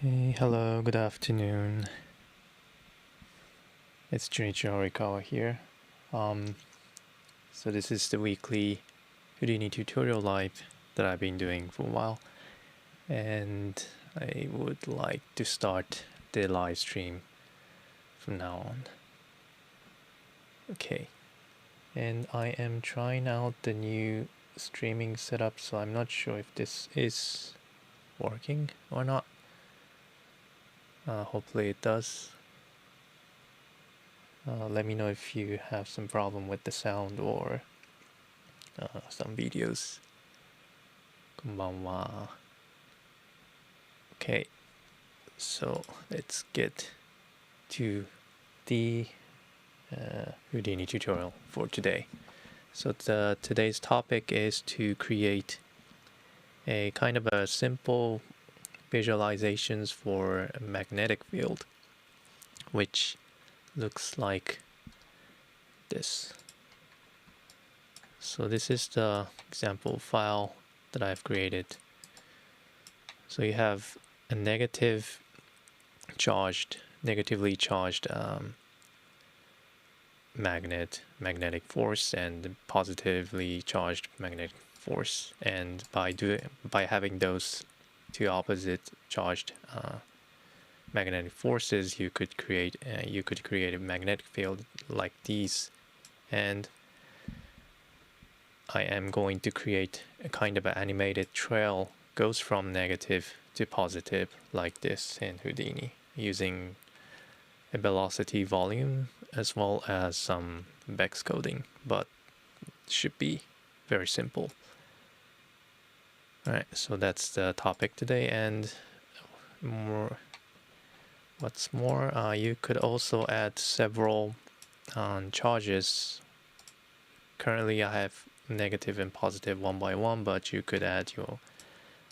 Hey, hello, good afternoon. It's Junichi Horikawa here. So this is the weekly Houdini tutorial live that I've been doing for a while, and I would like to start the live stream from now on. Okay, and I am trying out the new streaming setup, so I'm not sure if this is working or not. Hopefully it does. Let me know if you have some problem with the sound or some videos. こんばんは. Okay, so let's get to the Houdini tutorial for today. So today's topic is to create a kind of a simple visualizations for a magnetic field, which looks like this. So this is the example file that I've created. So you have a negatively charged magnetic force and positively charged magnetic force, and by having those two opposite charged magnetic forces, you could create a magnetic field like these. And I am going to create a kind of an animated trail, goes from negative to positive like this in Houdini, using a velocity volume as well as some Bex coding, but it should be very simple. Alright, so that's the topic today, and what's more, you could also add several charges. Currently I have negative and positive one by one, but you could add your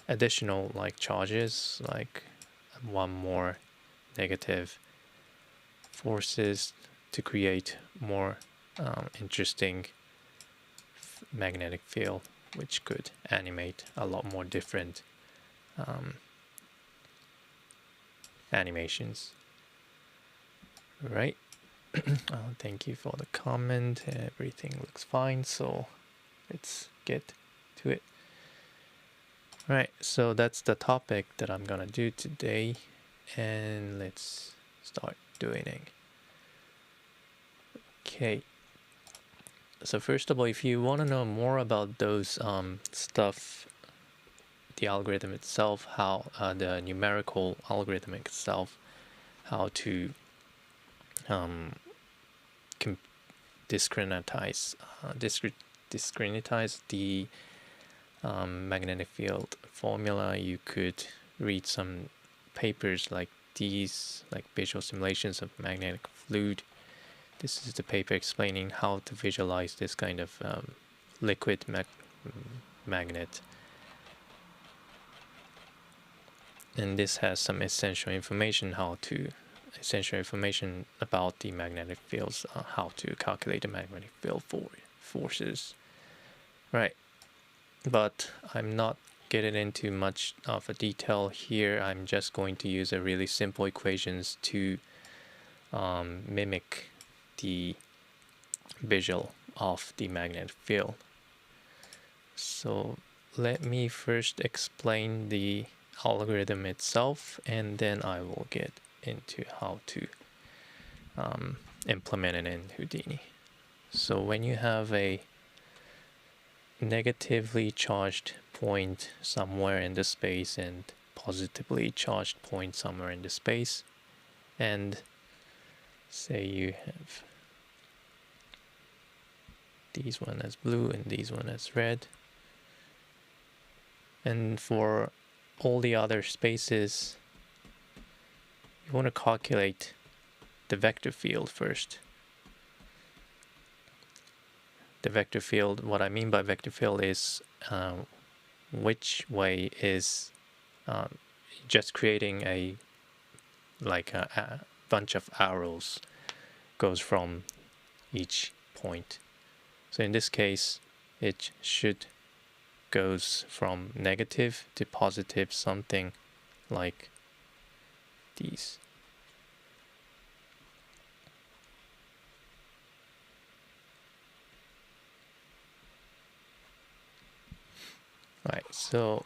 additional charges, like one more negative forces to create more interesting magnetic field, which could animate a lot more different animations. Right. Thank you for the comment. Everything looks fine, so let's get to it. Right, so that's the topic that I'm gonna do today, and let's start doing it. Okay, so first of all, if you want to know more about those stuff, the algorithm itself, how the numerical algorithm itself, how to discretize the magnetic field formula, you could read some papers like these, like visual simulations of magnetic fluid. This is the paper explaining how to visualize this kind of liquid magnet. And this has some essential information about the magnetic fields, how to calculate the magnetic field forces. Right, but I'm not getting into much of a detail here. I'm just going to use a really simple equations to mimic the visual of the magnetic field. So let me first explain the algorithm itself, and then I will get into how to implement it in Houdini. So when you have a negatively charged point somewhere in the space and positively charged point somewhere in the space, and say you have these one as blue and these one as red, and for all the other spaces you want to calculate the vector field first. The vector field, what I mean by vector field is which way is just creating a bunch of arrows goes from each point. So in this case it should goes from negative to positive, something like these. Right, so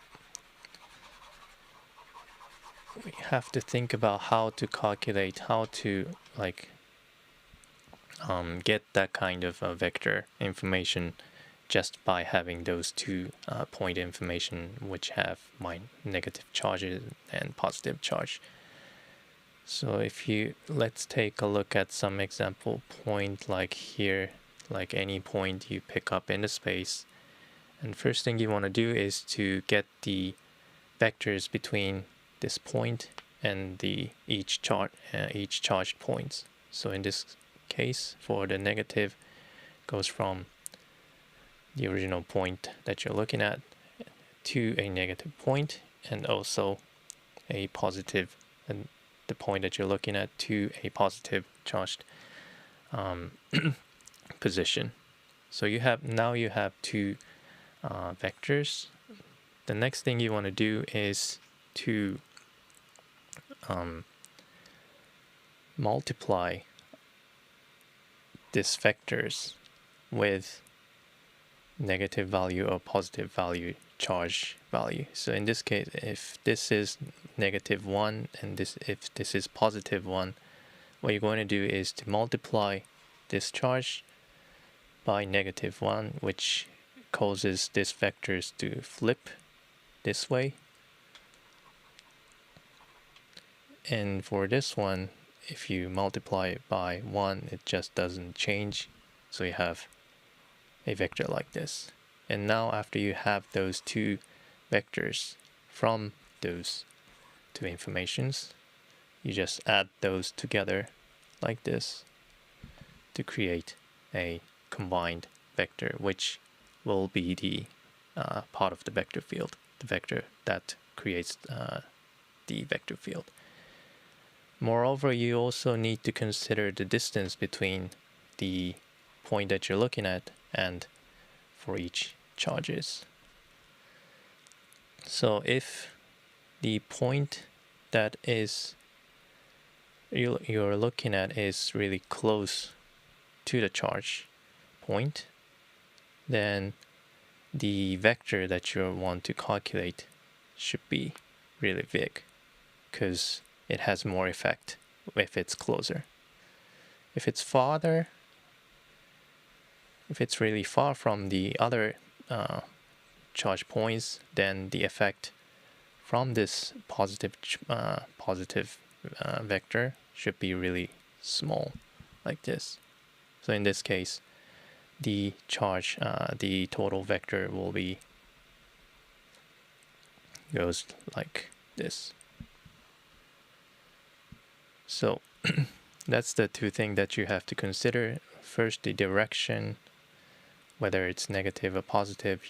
we have to think about how to calculate, how to like get that kind of vector information just by having those two point information which have my negative charges and positive charge. So if you, let's take a look at some example point like here, like any point you pick up in the space. And first thing you want to do is to get the vectors between this point and the each charged points. So in this case, for the negative, goes from the original point that you're looking at to a negative point, and also a positive, and the point that you're looking at to a positive charged position. So you have two vectors. The next thing you want to do is to multiply these vectors with negative value or positive value charge value. So in this case, if this is -1 and if this is +1, what you're going to do is to multiply this charge by -1, which causes these vectors to flip this way. And for this one, if you multiply it by 1, it just doesn't change. So you have a vector like this. And now after you have those two vectors from those two informations, you just add those together like this to create a combined vector, which will be the part of the vector field, the vector that creates the vector field. Moreover, you also need to consider the distance between the point that you're looking at and for each charges. So if the point that you're looking at is really close to the charge point, then the vector that you want to calculate should be really big, because it has more effect if it's closer. If it's farther, if it's really far from the other charge points, then the effect from this positive vector should be really small, like this. So in this case, the charge, the total vector will be goes like this. So that's the two things that you have to consider. First, the direction, whether it's negative or positive.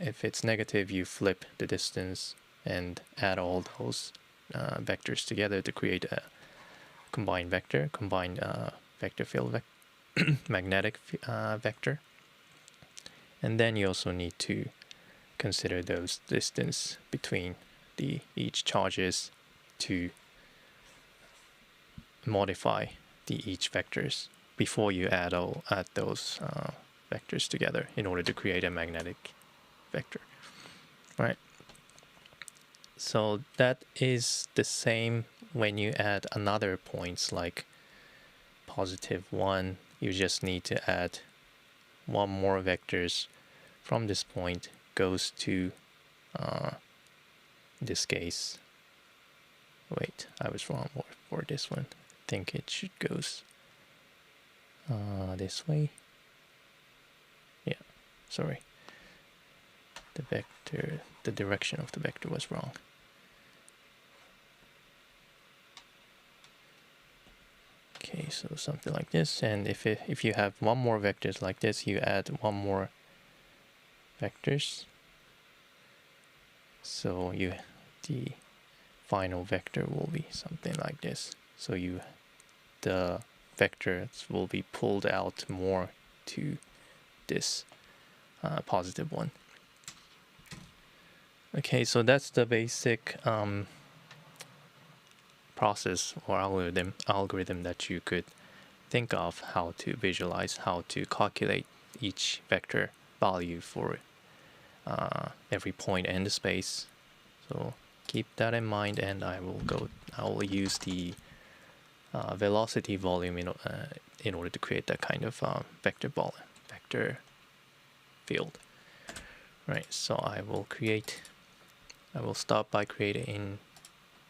If it's negative, you flip the distance and add all those vectors together to create a combined vector, vector field, magnetic vector. And then you also need to consider those distance between each charges to modify each vectors before you add those vectors together in order to create a magnetic vector, right? So that is the same when you add another points like +1. You just need to add one more vectors from this point goes to this case. Wait, I was wrong for this one. I think it should goes this way. Yeah, sorry. The direction of the vector was wrong. Okay, so something like this, and if you have one more vectors like this, you add one more vectors. So the final vector will be something like this. So the vectors will be pulled out more to this positive one. Okay, so that's the basic process or algorithm that you could think of how to visualize, how to calculate each vector value for every point in the space. So keep that in mind, and I will use the velocity volume in order to create that kind of vector field. Right, so I will start by creating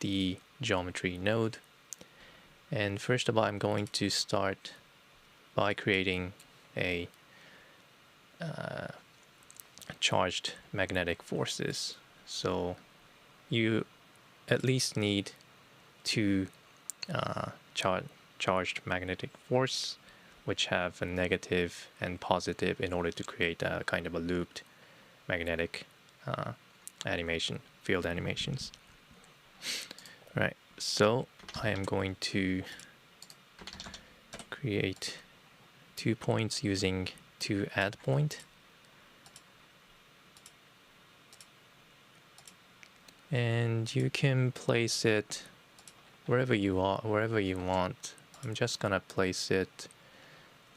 the geometry node. And first of all, I'm going to start by creating a charged magnetic forces. So you at least need two charged magnetic force, which have a negative and positive, in order to create a kind of a looped magnetic field animations. Right, so I am going to create 2 points using 2 add point. And you can place it wherever you want. I'm just gonna place it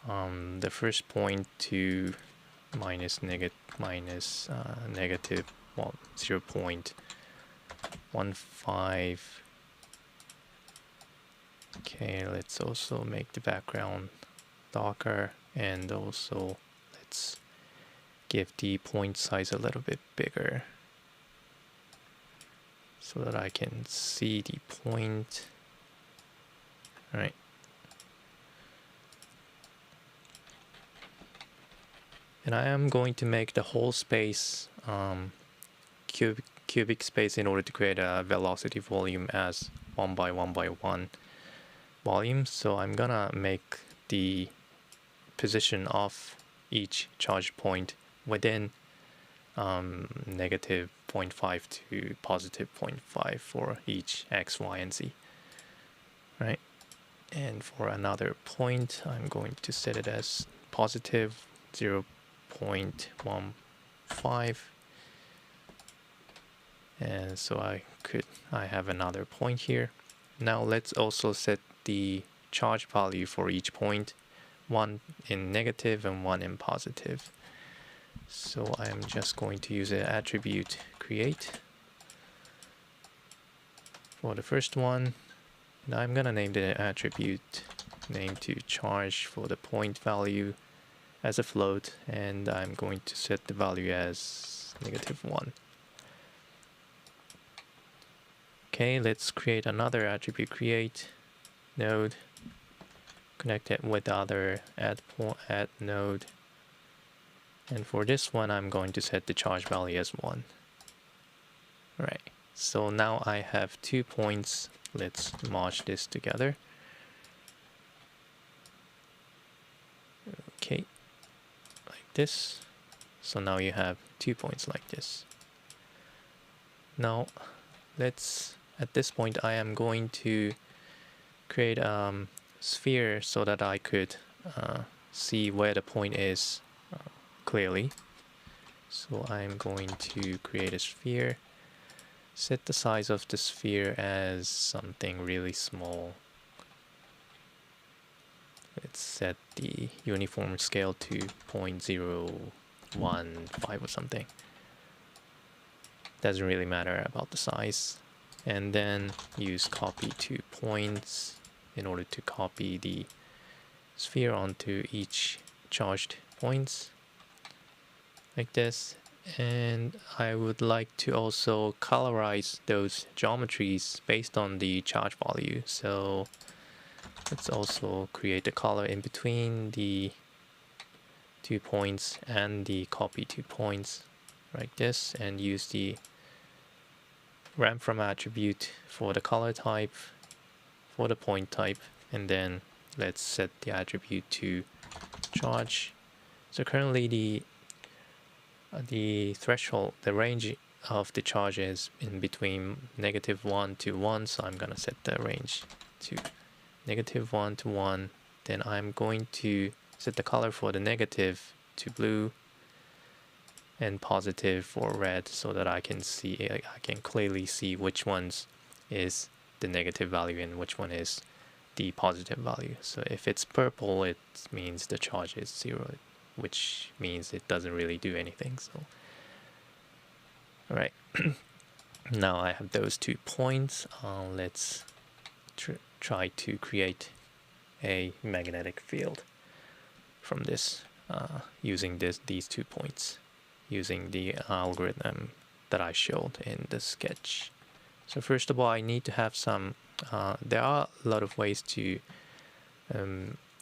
the first point to negative 0.15. Okay, let's also make the background darker, and also let's give the point size a little bit bigger so that I can see the point. All right. And I am going to make the whole space cubic space in order to create a velocity volume as 1 by 1 by 1 volume. So I'm gonna make the position of each charge point within negative 0.5 to positive 0.5 for each x, y, and z. Right? And for another point, I'm going to set it as positive 0.15. And so I have another point here. Now let's also set the charge value for each point, one in negative and one in positive. So I am just going to use an attribute create for the first one. Now I'm gonna name the attribute name to charge for the point value as a float, and I'm going to set the value as -1. Okay, let's create another attribute create node, connect it with the other add node, and for this one I'm going to set the charge value as 1. Right, so now I have 2 points. Let's merge this together. Okay, like this. So now you have 2 points like this. Now at this point I am going to create a sphere so that I could see where the point is clearly. So I'm going to create a sphere, set the size of the sphere as something really small. Let's set the uniform scale to 0.015 or something. Doesn't really matter about the size. And then use copy 2 points in order to copy the sphere onto each charged points like this. And I would like to also colorize those geometries based on the charge value. So let's also create a color in between the 2 points and the copy 2 points like this, and use the ramp from attribute for the color type, for the point type, and then let's set the attribute to charge. So currently the threshold, the range of the charge is in between -1 to 1, so I'm gonna set the range to -1 to 1. Then I'm going to set the color for the negative to blue and positive for red, so that I can clearly see which ones is the negative value and which one is the positive value. So if it's purple, it means the charge is 0, which means it doesn't really do anything. So, all right. Now I have those 2 points. Let's try to create a magnetic field from this using these 2 points, using the algorithm that I showed in the sketch. So first of all, I need to have some, there are a lot of ways to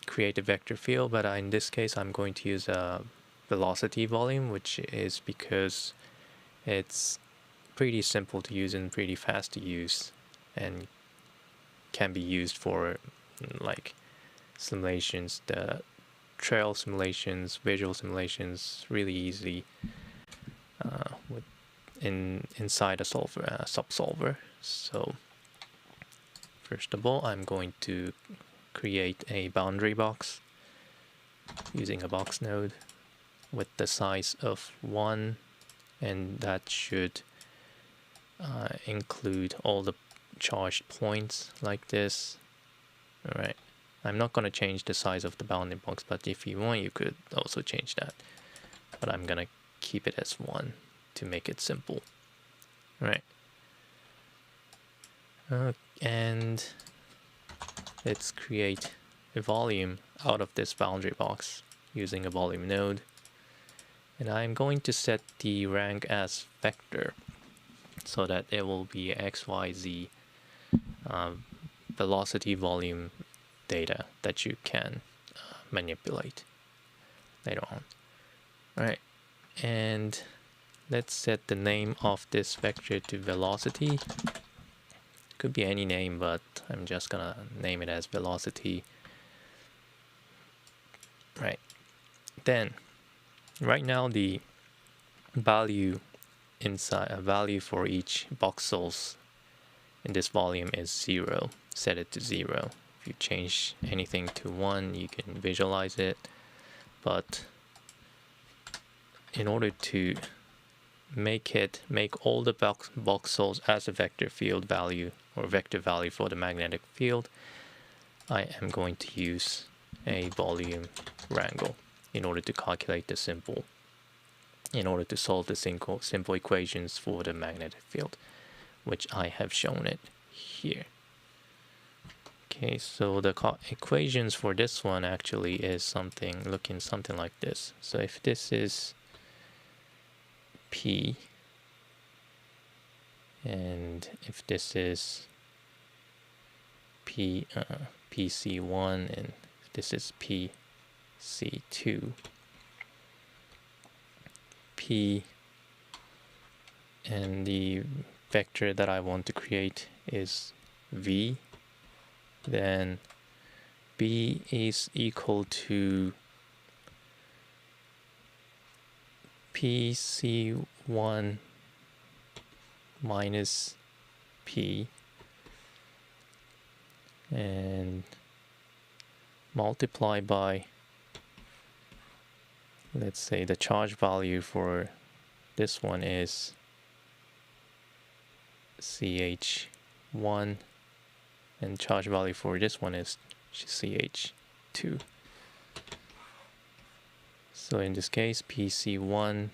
create a vector field, but in this case I'm going to use a velocity volume, which is because it's pretty simple to use and pretty fast to use, and can be used for like simulations, the trail simulations, visual simulations, really easy inside a subsolver. So first of all, I'm going to create a boundary box using a box node with the size of 1, and that should include all the charged points like this. All right. I'm not going to change the size of the bounding box, but if you want, you could also change that. But I'm going to keep it as 1 to make it simple. All right. And let's create a volume out of this boundary box using a volume node. And I'm going to set the rank as vector so that it will be XYZ velocity volume data that you can manipulate later on. All right, and let's set the name of this vector to velocity. Could be any name, but I'm just gonna name it as velocity. Right, then right now the value inside a value for each voxels in this volume is 0. Set it to 0. If you change anything to 1, you can visualize it. But in order to make all the voxels as a vector field value or vector value for the magnetic field, I am going to use a volume wrangle in order to calculate the in order to solve the simple equations for the magnetic field, which I have shown it here. Okay, so the equations for this one actually is looking something like this. So if this is P, and if this is PC1, and if this is PC2, P and the vector that I want to create is V, then B is equal to PC1 minus P and multiply by, let's say the charge value for this one is CH1 and charge value for this one is CH2. So in this case, PC1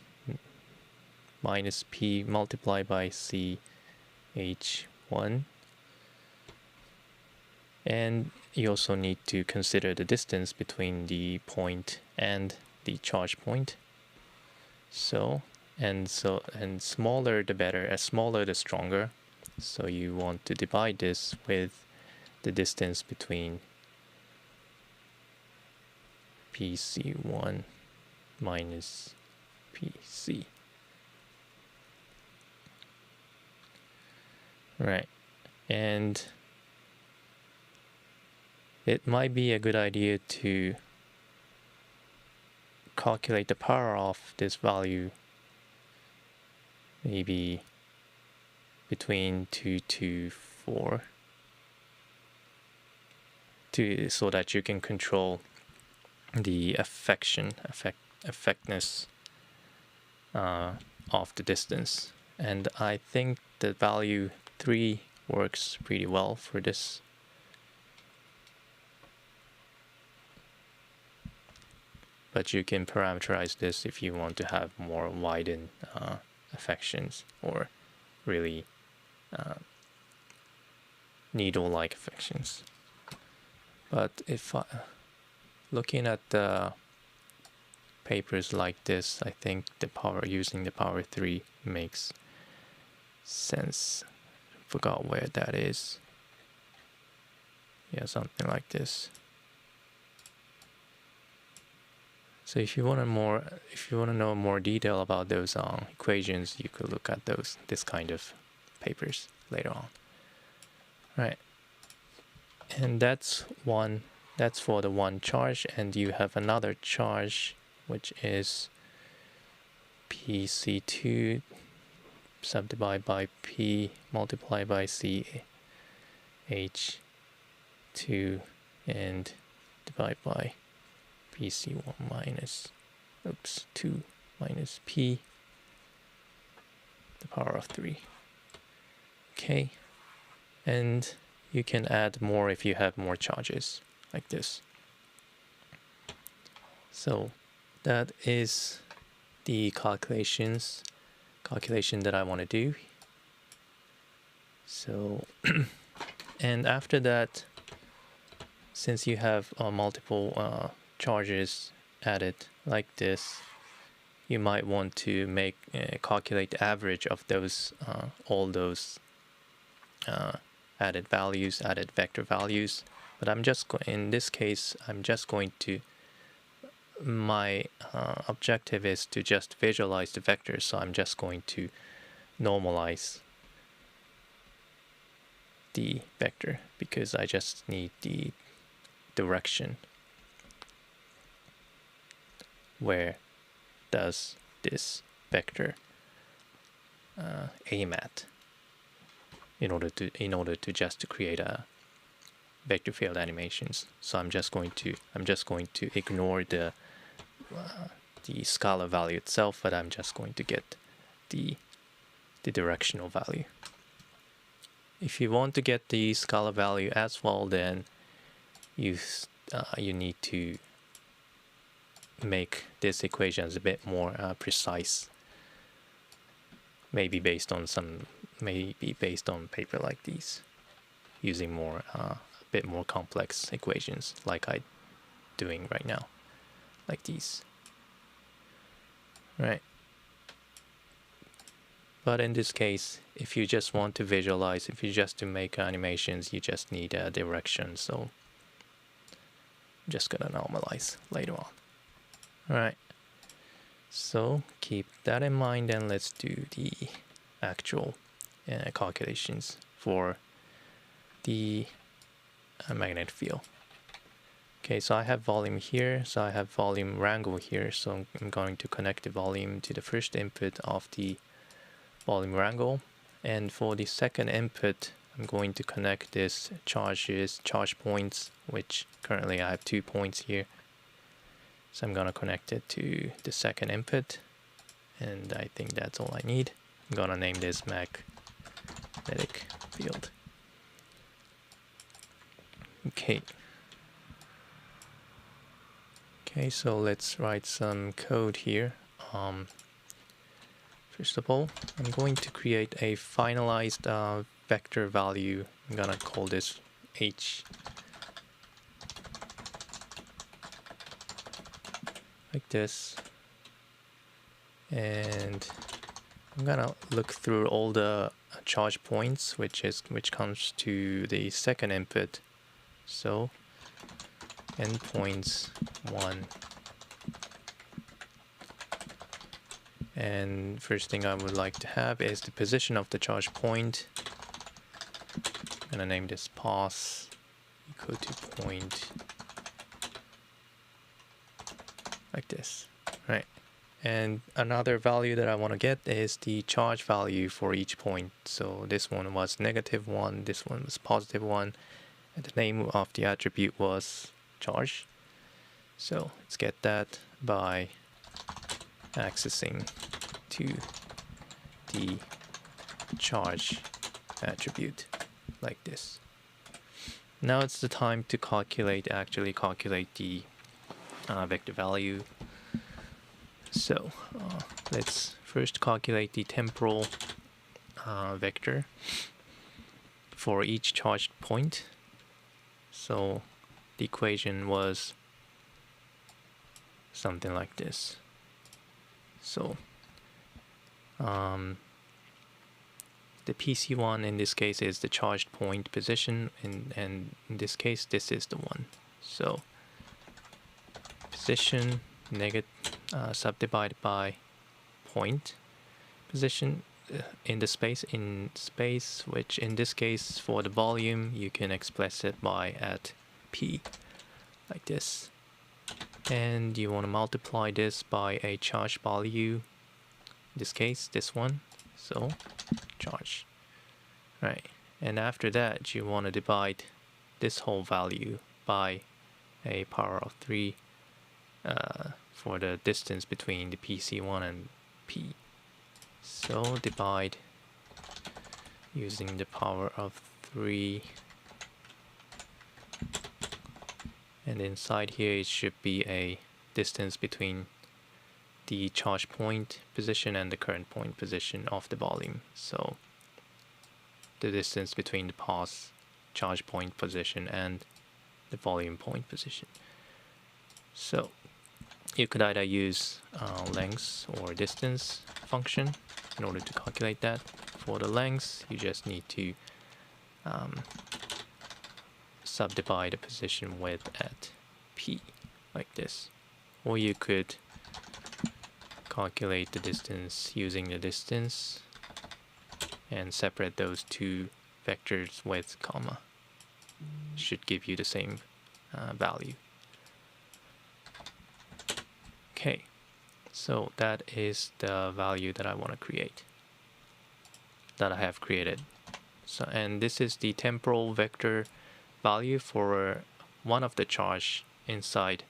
minus P multiplied by CH1. And you also need to consider the distance between the point and the charge point. And smaller the better, as smaller the stronger. So you want to divide this with the distance between PC1 minus PC. Right, and it might be a good idea to calculate the power of this value maybe between 2 to 4 so that you can control the effectiveness of the distance. And I think the value 3 works pretty well for this. But you can parameterize this if you want to have more widened affections or really needle-like affections. But if looking at the papers like this, I think using the power 3 makes sense. Forgot where that is. Yeah, something like this. So if you want to know more detail about those equations, you could look at this kind of papers later on. Right. And that's for the one charge, and you have another charge which is PC2 subdivided by P multiplied by CH2 and divided by PC1 minus 2 minus P the power of 3. Okay, and you can add more if you have more charges like this. So that is the calculation that I want to do. So and after that, since you have multiple charges added like this, you might want to calculate the average of those all those added vector values. But in this case, I'm just going to, my objective is to just visualize the vectors, so I'm just going to normalize the vector because I just need the direction. Where does this vector aim at in order to just create a vector field animations? So I'm just going to ignore the scalar value itself, but I'm just going to get the directional value. If you want to get the scalar value as well, then you need to make this equations a bit more precise. Maybe based on paper like these, using a bit more complex equations like I'm doing right now, like these. Right. But in this case, if you just want to visualize, if you just to make animations, you just need a direction. So I'm just gonna normalize later on. Alright, so keep that in mind, and let's do the actual calculations for the magnetic field. Okay, so I have volume here, so I have volume wrangle here, so I'm going to connect the volume to the first input of the volume wrangle, and for the second input I'm going to connect this charge points, which currently I have 2 points here. So I'm gonna connect it to the second input, and I think that's all I need. I'm gonna name this magnetic field. Okay. Okay, so let's write some code here. First of all, I'm going to create a finalized vector value. I'm gonna call this H. Like this, and I'm gonna look through all the charge points which comes to the second input. So endpoints 1, and first thing I would like to have is the position of the charge point. I'm gonna name this pass equal to point. Like this, right? And another value that I want to get is the charge value for each point. So this one was -1, this one was +1, and the name of the attribute was charge. So let's get that by accessing to the charge attribute. like this. Now it's the time to actually calculate the vector value. So let's first calculate the temporal vector for each charged point. So the equation was something like this. So the PC1 in this case is the charged point position, and in this case this is the one. So position subdivided by point position in space, which in this case for the volume you can express it by at P like this, and you want to multiply this by a charge value, in this case this one, so charge, right? And after that you want to divide this whole value by a power of 3 for the distance between the PC1 and P. So divide using the power of 3, and inside here it should be a distance between the charge point position and the current point position of the volume. So the distance between the pause charge point position and the volume point position. So you could either use length or distance function in order to calculate that. For the length, you just need to subdivide the position width at P like this. Or you could calculate the distance using the distance and separate those two vectors with comma. Should give you the same value. Okay, so that is the value that I want to create, that I have created. So, and this is the temporal vector value for one of the charge inside,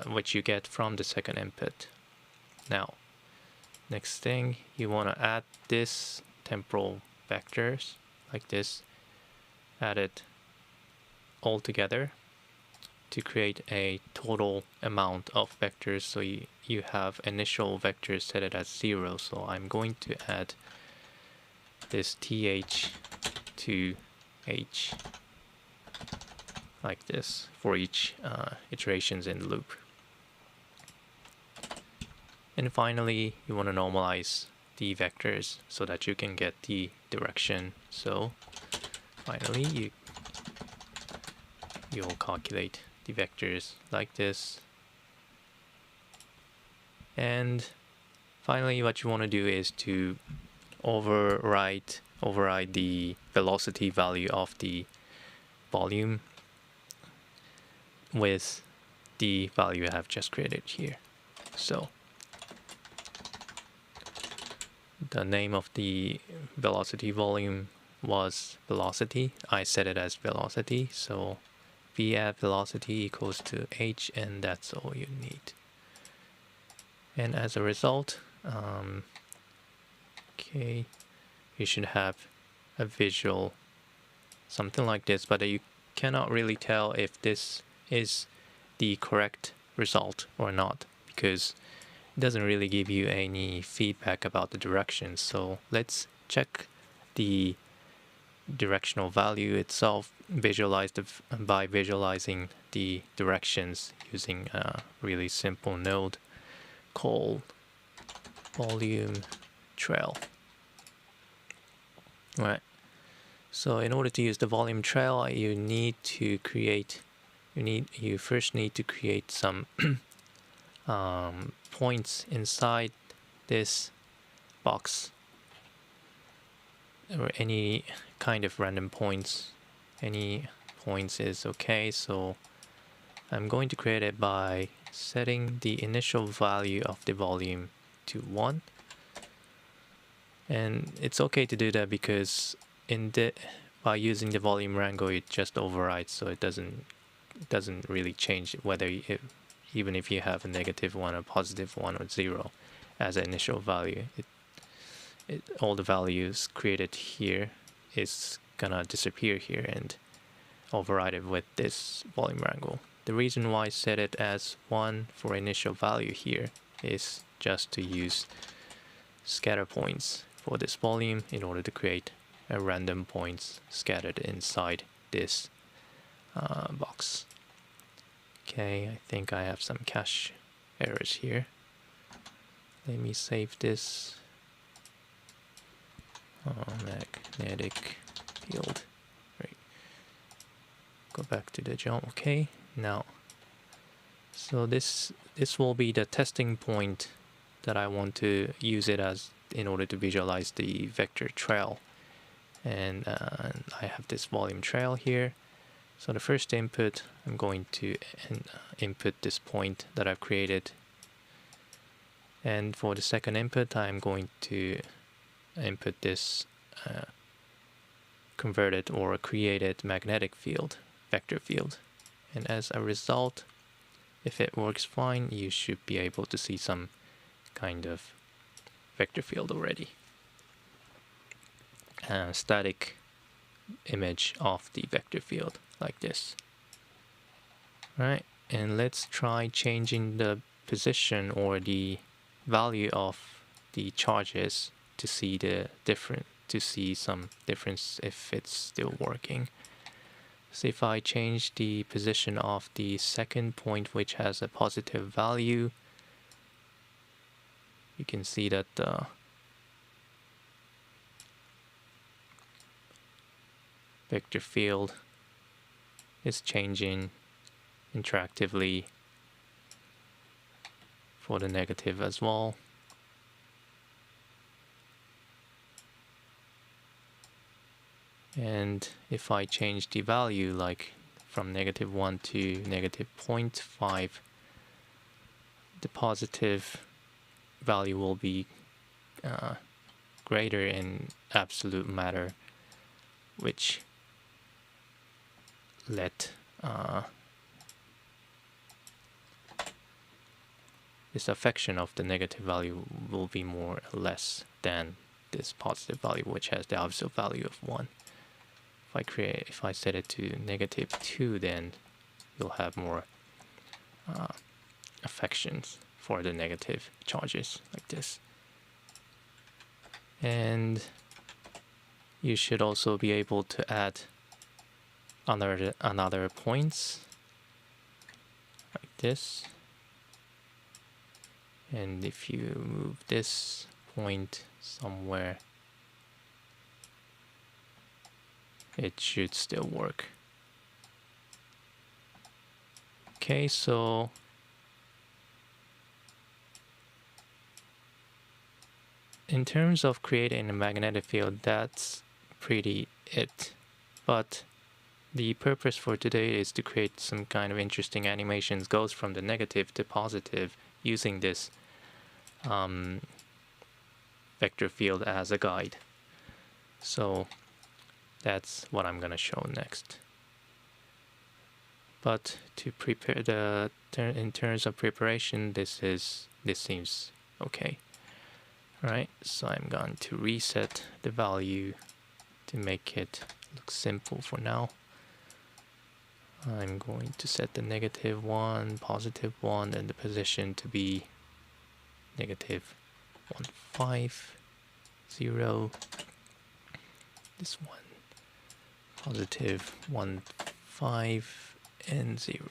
which you get from the second input. Now, next thing, you want to add this temporal vectors like this, add it all together to create a total amount of vectors. So you have initial vectors set it as 0. So I'm going to add this th to h like this for each iterations in the loop. And finally, you want to normalize the vectors so that you can get the direction. So finally, you'll calculate the vectors like this. And finally, what you want to do is to override the velocity value of the volume with the value I have just created here. So the name of the velocity volume was velocity. I set it as velocity, so v at velocity equals to h, and that's all you need. And as a result, okay, you should have a visual something like this, but you cannot really tell if this is the correct result or not, because it doesn't really give you any feedback about the direction. So let's check the directional value itself by visualizing the directions using a really simple node called volume trail. Right. So in order to use the volume trail, you first need to create some points inside this box, or any kind of random points. Any points is okay. So I'm going to create it by setting the initial value of the volume to 1. And it's okay to do that because by using the volume wrangle, it just overrides, so it doesn't really change whether even if you have a -1 or +1 or 0 as an initial value. All the values created here is gonna disappear here and override it with this volume wrangle. The reason why I set it as 1 for initial value here is just to use scatter points for this volume in order to create a random points scattered inside this box. Okay, I think I have some cache errors here. Let me save this. Magnetic field. Right. Go back to the jump. Okay, now. So this will be the testing point that I want to use it as in order to visualize the vector trail. And I have this volume trail here. So the first input, I'm going to input this point that I've created. And for the second input, I'm going to input this converted or created magnetic field, vector field. And as a result, if it works fine, you should be able to see some kind of vector field already. Static image of the vector field like this. Right, and let's try changing the position or the value of the charges to see some difference if it's still working. So if I change the position of the second point, which has a positive value, you can see that the vector field is changing interactively for the negative as well. And if I change the value, like from -1 to -0.5, the positive value will be greater in absolute matter, which let this affection of the negative value will be more or less than this positive value, which has the absolute value of 1. If I set it to -2, then you'll have more affections for the negative charges like this. And you should also be able to add another points like this. And if you move this point somewhere, it should still work. Okay, so in terms of creating a magnetic field, that's pretty it. But the purpose for today is to create some kind of interesting animations, goes from the negative to positive using this vector field as a guide. So that's what I'm gonna show next. But to prepare in terms of preparation, this seems okay. Alright, so I'm going to reset the value to make it look simple for now. I'm going to set the -1, +1, and the position to be -150. This one, +15 and 0,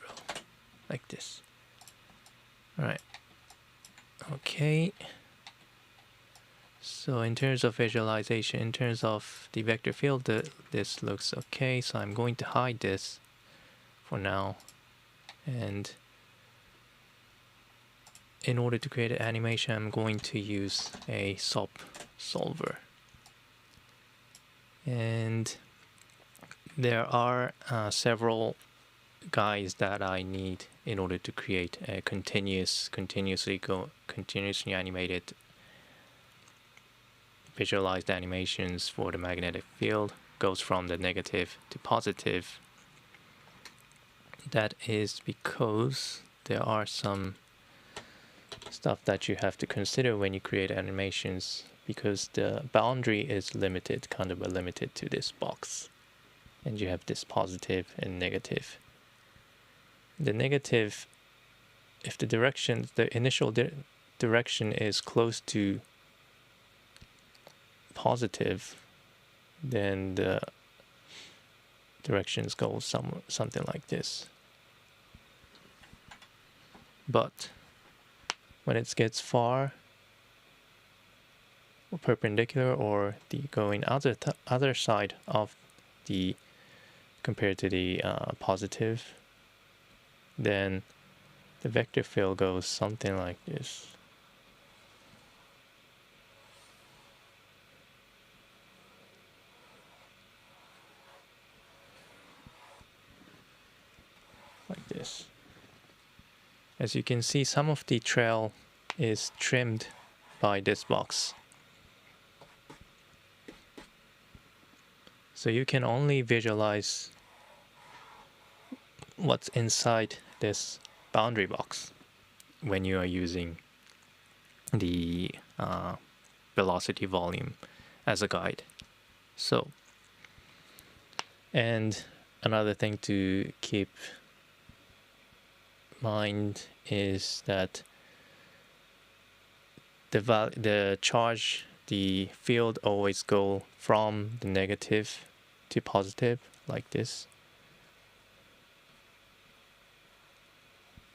like this. Alright, okay. So in terms of visualization, in terms of the vector field, this looks okay. So I'm going to hide this for now. And in order to create an animation, I'm going to use a SOP solver. And there are several guides that I need in order to create a continuously animated visualized animations for the magnetic field. Goes from the negative to positive. That is because there are some stuff that you have to consider when you create animations, because the boundary is limited, kind of limited to this box. and you have this positive and negative. The negative, if the direction, the initial direction is close to positive, then the directions go something like this. But when it gets far or perpendicular, or the going other side of the compared to the positive, then the vector field goes something like this. Like this. As you can see, some of the trail is trimmed by this box. So you can only visualize what's inside this boundary box when you are using the velocity volume as a guide. So, and another thing to keep mind is that the charge, the field always go from the negative to positive like this.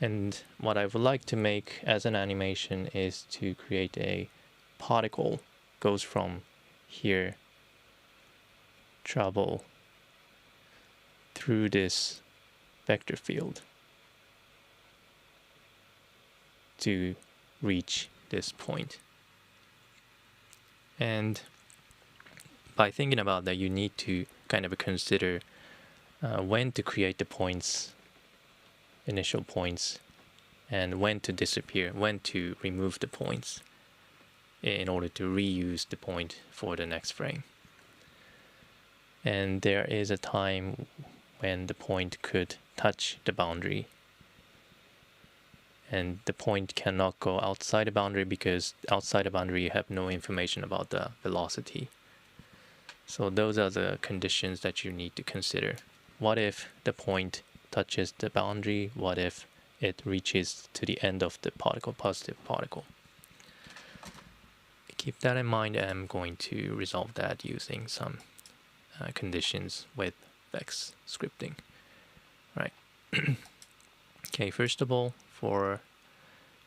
And what I would like to make as an animation is to create a particle goes from here, travel through this vector field to reach this point. And by thinking about that, you need to kind of consider when to create the points, initial points, and when to disappear, when to remove the points in order to reuse the point for the next frame. And there is a time when the point could touch the boundary, and the point cannot go outside the boundary because outside the boundary you have no information about the velocity. So those are the conditions that you need to consider. What if the point touches the boundary? What if it reaches to the end of the particle, positive particle? Keep that in mind. I'm going to resolve that using some conditions with Vex scripting. Right. Okay, first of all,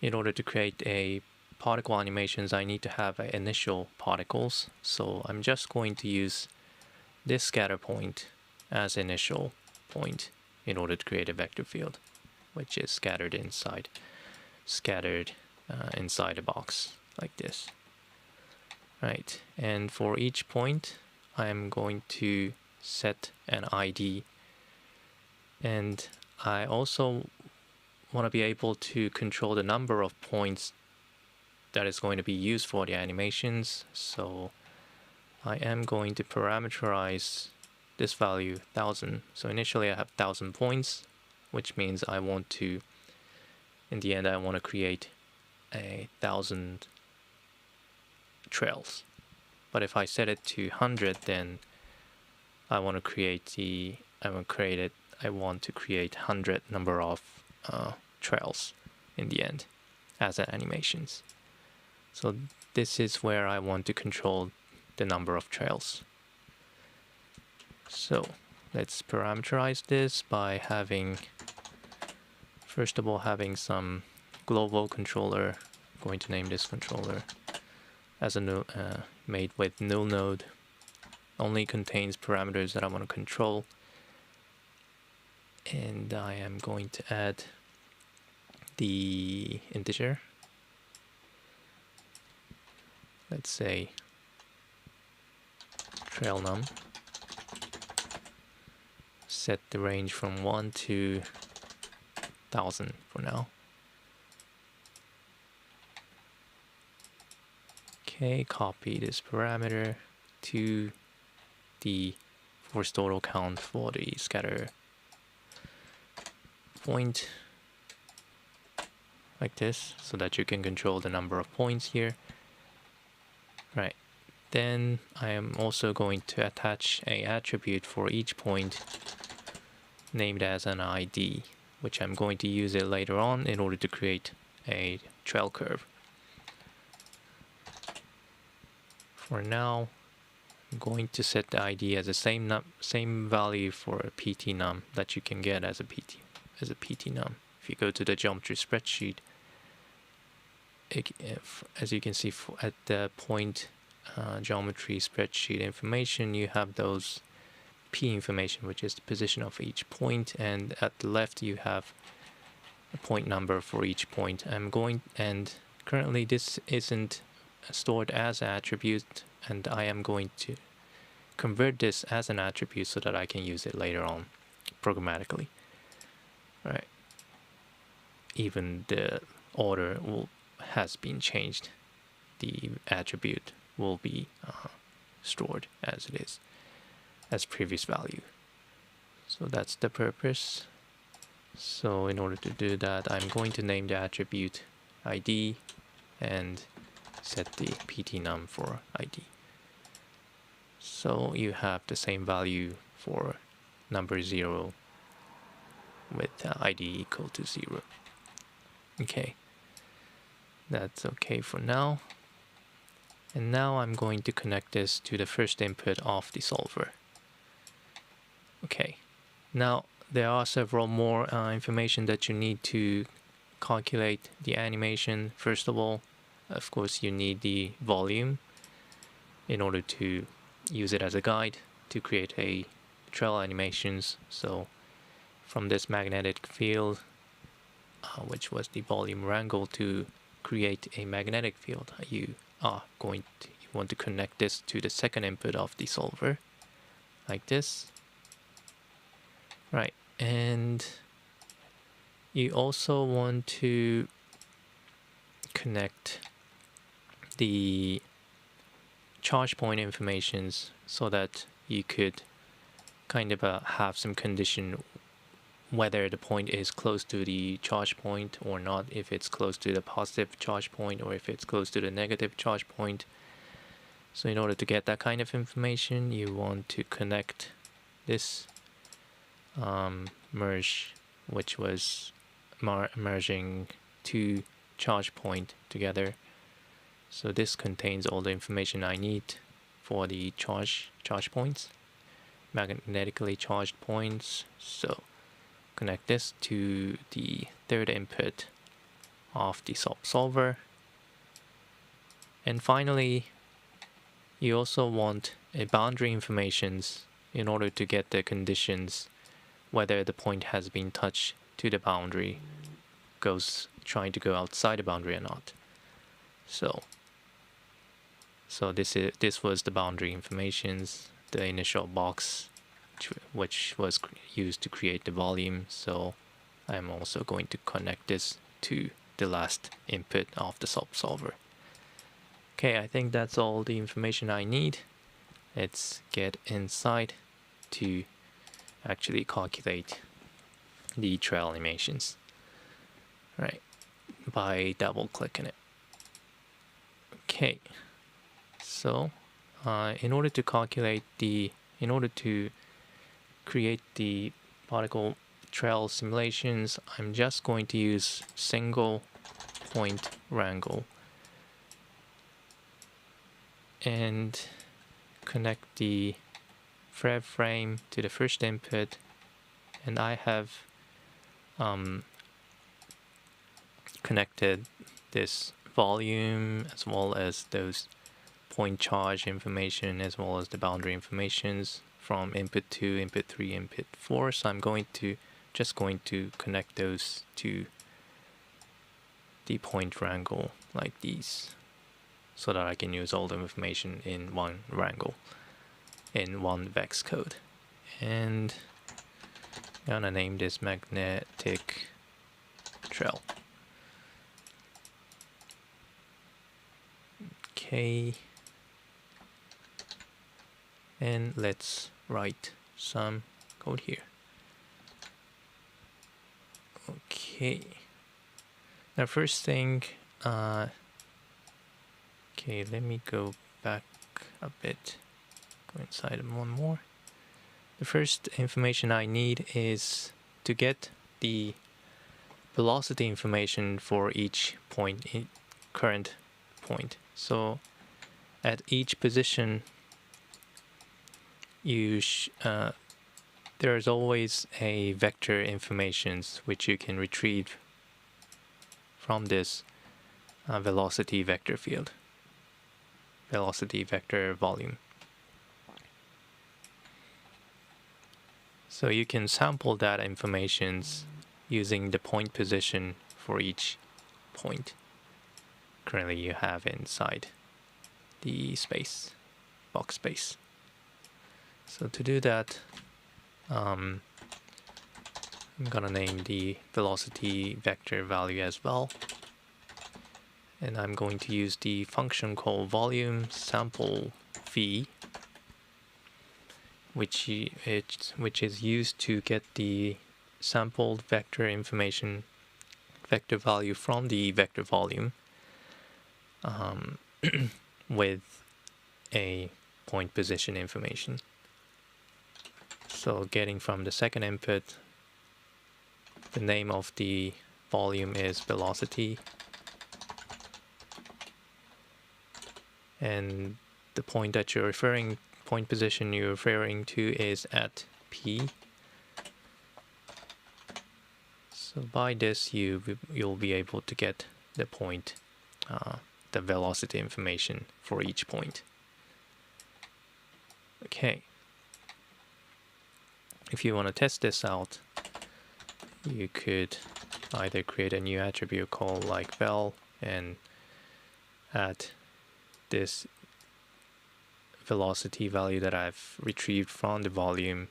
in order to create a particle animations, I need to have initial particles. So I'm just going to use this scatter point as initial point in order to create a vector field, which is scattered inside a box like this. Right, and for each point, I'm going to set an ID, and I also want to be able to control the number of points that is going to be used for the animations. So I am going to parameterize this value 1000. So initially I have 1000 points, which means I want to, in the end, I want to create 1000 trails. But if I set it to 100, then I want to create 100 number of trails in the end as animations. So this is where I want to control the number of trails. So let's parameterize this by first of all having some global controller. I'm going to name this controller as a made with null node, only contains parameters that I want to control. And I am going to add the integer, let's say trail num, set the range from 1 to 1000 for now. Okay, copy this parameter to the force total count for the scatter point like this, so that you can control the number of points here. Right, then I am also going to attach an attribute for each point named as an ID, which I'm going to use it later on in order to create a trail curve. For now, I'm going to set the ID as the same value for a PT num that you can get as a PT num. If you go to the geometry spreadsheet, as you can see at the point geometry spreadsheet information, you have those P information, which is the position of each point, and at the left you have a point number for each point. And currently this isn't stored as an attribute, and I am going to convert this as an attribute so that I can use it later on programmatically. All right. Even the order has been changed. The attribute will be stored as it is, as previous value. So that's the purpose. So in order to do that, I'm going to name the attribute ID and set the PT num for ID. So you have the same value for number 0 with ID equal to 0. Okay, that's okay for now. And now I'm going to connect this to the first input of the solver. Okay, now there are several more information that you need to calculate the animation. First of all, of course, you need the volume in order to use it as a guide to create a trail animations. So from this magnetic field, which was the volume wrangle, to create a magnetic field, you want to connect this to the second input of the solver, like this. Right, and you also want to connect the charge point informations so that you could kind of have some condition whether the point is close to the charge point or not, if it's close to the positive charge point or if it's close to the negative charge point. So in order to get that kind of information, you want to connect this merge, which was merging two charge point together. So this contains all the information I need for the charge points, magnetically charged points. So connect this to the third input of the solver. And finally, you also want a boundary informations in order to get the conditions whether the point has been touched to the boundary, trying to go outside the boundary or not. So this was the boundary informations, the initial box which was used to create the volume. So I'm also going to connect this to the last input of the solver. Okay, I think that's all the information I need. Let's get inside to actually calculate the trail animations, right, by double clicking it. Okay, so in order to create the particle trail simulations, I'm just going to use single point wrangle and connect the thread frame to the first input, and I have connected this volume as well as those point charge information as well as the boundary informations from input 2, input 3, input 4. So I'm just going to connect those to the point wrangle like these, so that I can use all the information in one wrangle, in one VEX code. And I'm gonna name this magnetic trail. Okay, and let's write some code here. Okay, now first thing, okay, let me go back a bit. Go inside one more. The first information I need is to get the velocity information for each point, current point. So at each position, there's always a vector information which you can retrieve from this velocity vector field, velocity vector volume. So you can sample that information using the point position for each point currently you have inside the space, box space. So to do that, I'm gonna name the velocity vector value as well, and I'm going to use the function called volume sample v, which is used to get the sampled vector information, vector value from the vector volume with a point position information. So getting from the second input, the name of the volume is velocity, and the point that you're referring, point position you're referring to is at P. So by this you'll be able to get the point, the velocity information for each point. Okay. If you want to test this out, you could either create a new attribute called like vel and add this velocity value that I've retrieved from the volume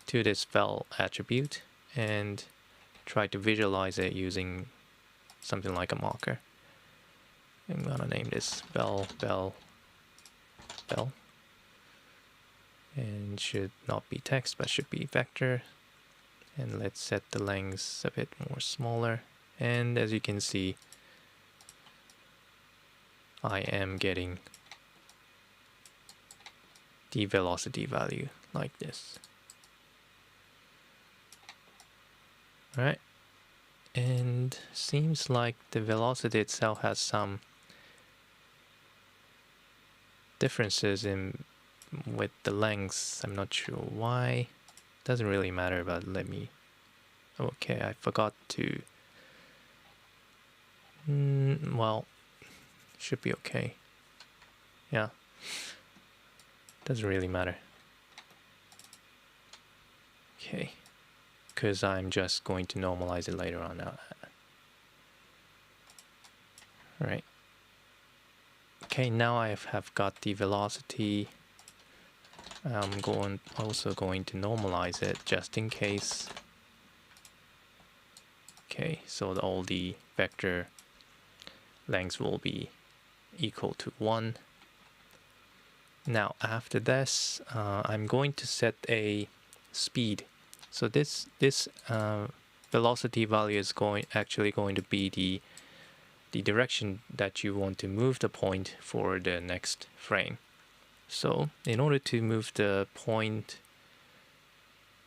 to this vel attribute and try to visualize it using something like a marker. I'm gonna name this vel, and should not be text but should be vector, and let's set the length a bit more smaller, and as you can see I am getting the velocity value like this. Alright, and seems like the velocity itself has some differences in with the lengths. I'm not sure why. Doesn't really matter, but let me. Okay, I forgot to. Well, should be okay. Yeah, doesn't really matter. Okay, because I'm just going to normalize it later on now. All right. Okay, now I have got the velocity. I'm also going to normalize it just in case. Okay, so all the vector lengths will be equal to 1. Now after this, I'm going to set a speed. So this velocity value is actually going to be the direction that you want to move the point for the next frame. So in order to move the point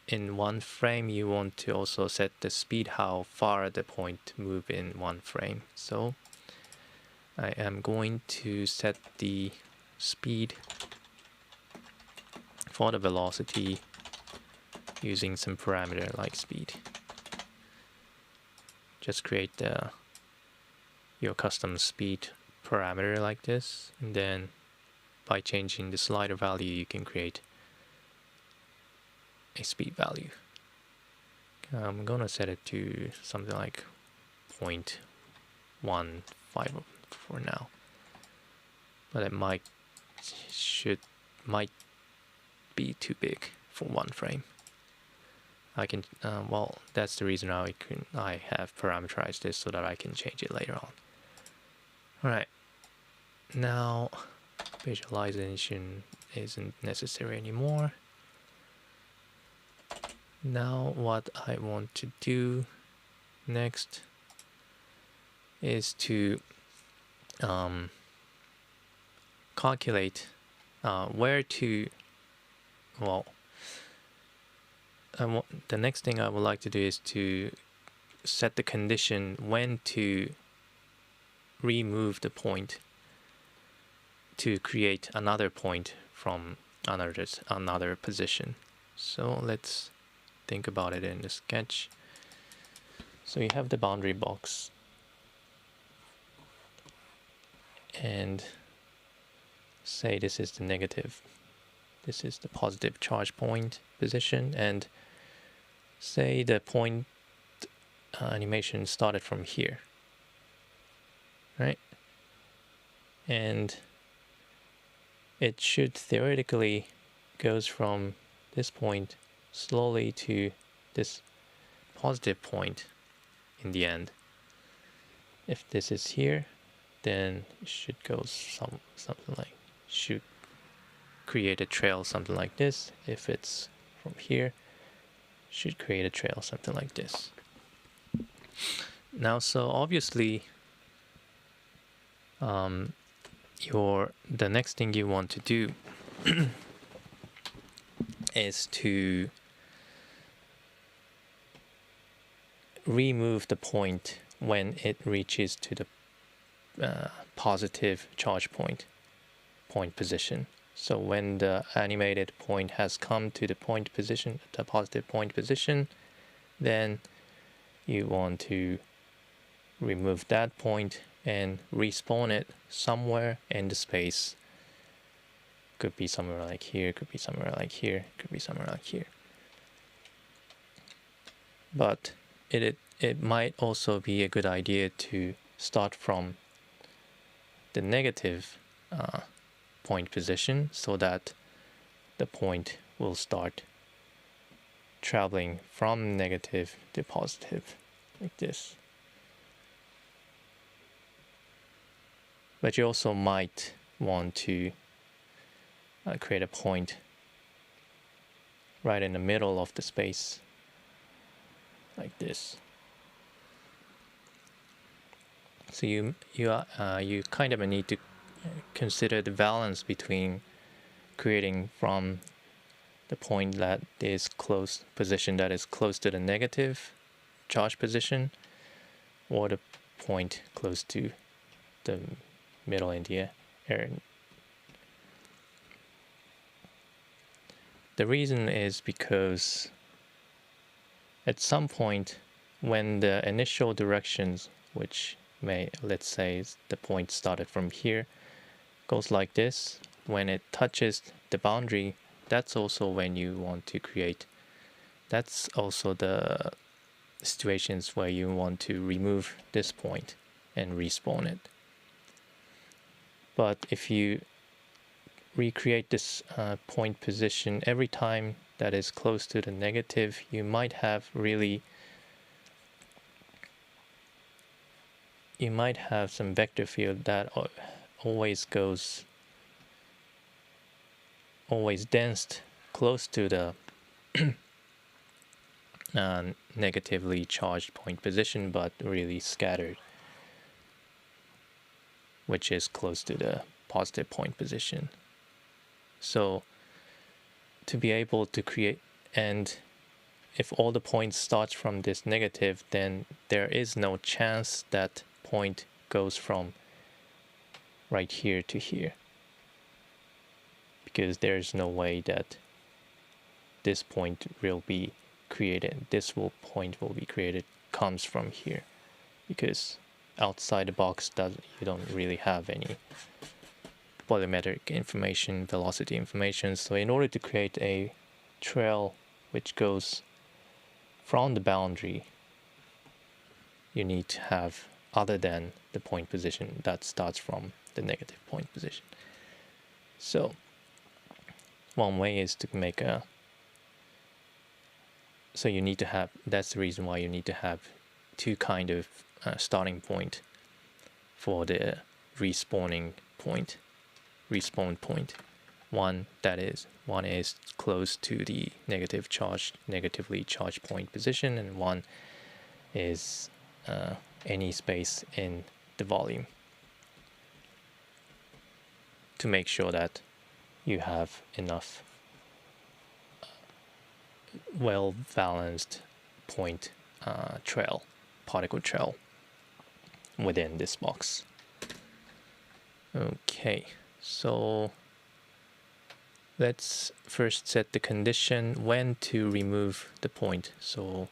in one frame, you want to also set the speed, how far the point move in one frame. So I am going to set the speed for the velocity using some parameter like speed. Just create your custom speed parameter like this, and then by changing the slider value you can create a speed value. I'm gonna set it to something like 0.15 for now, but it might be too big for one frame. I can well, that's the reason I have parameterized this so that I can change it later on. Alright, now visualization isn't necessary anymore. Now what I want to do next is to calculate where to, well, the next thing I would like to do is to set the condition when to remove the point to create another point from another position. So let's think about it in the sketch. So you have the boundary box, and say this is the negative, this is the positive charge point position, and say the point animation started from here, right? And it should theoretically goes from this point slowly to this positive point in the end. If this is here, then it should go something like, should create a trail something like this. If it's from here, should create a trail something like this. Now, so obviously the next thing you want to do is to remove the point when it reaches to the positive charge point position. So when the animated point has come to the point position, the positive point position, then you want to remove that point and respawn it somewhere in the space. Could be somewhere like here, could be somewhere like here, could be somewhere like here. But it might also be a good idea to start from the negative point position so that the point will start traveling from negative to positive like this. But you also might want to create a point right in the middle of the space like this. So you kind of need to consider the balance between creating from the point that is close position that is close to the negative charge position, or the point close to the middle in the air. The reason is because at some point when the initial directions, which let's say the point started from here, goes like this, when it touches the boundary, that's also when you want to create, that's also the situations where you want to remove this point and respawn it. But if you recreate this point position every time that is close to the negative, you might have some vector field that always dense close to the negatively charged point position, but really scattered, which is close to the positive point position. So to be able to create, and if all the points start from this negative, then there is no chance that point goes from right here to here, because there's no way that this point will be created, point will be created comes from here, because outside the box you don't really have any volumetric information, velocity information. So in order to create a trail which goes from the boundary, you need to have other than the point position that starts from the negative point position. So one way is to make so you need to have, that's the reason why you need to have two kind of starting point for the respawn point. One is close to the negatively charged point position, and one is any space in the volume, to make sure that you have enough well-balanced point trail, particle trail within this box. Okay, so let's first set the condition when to remove the point. So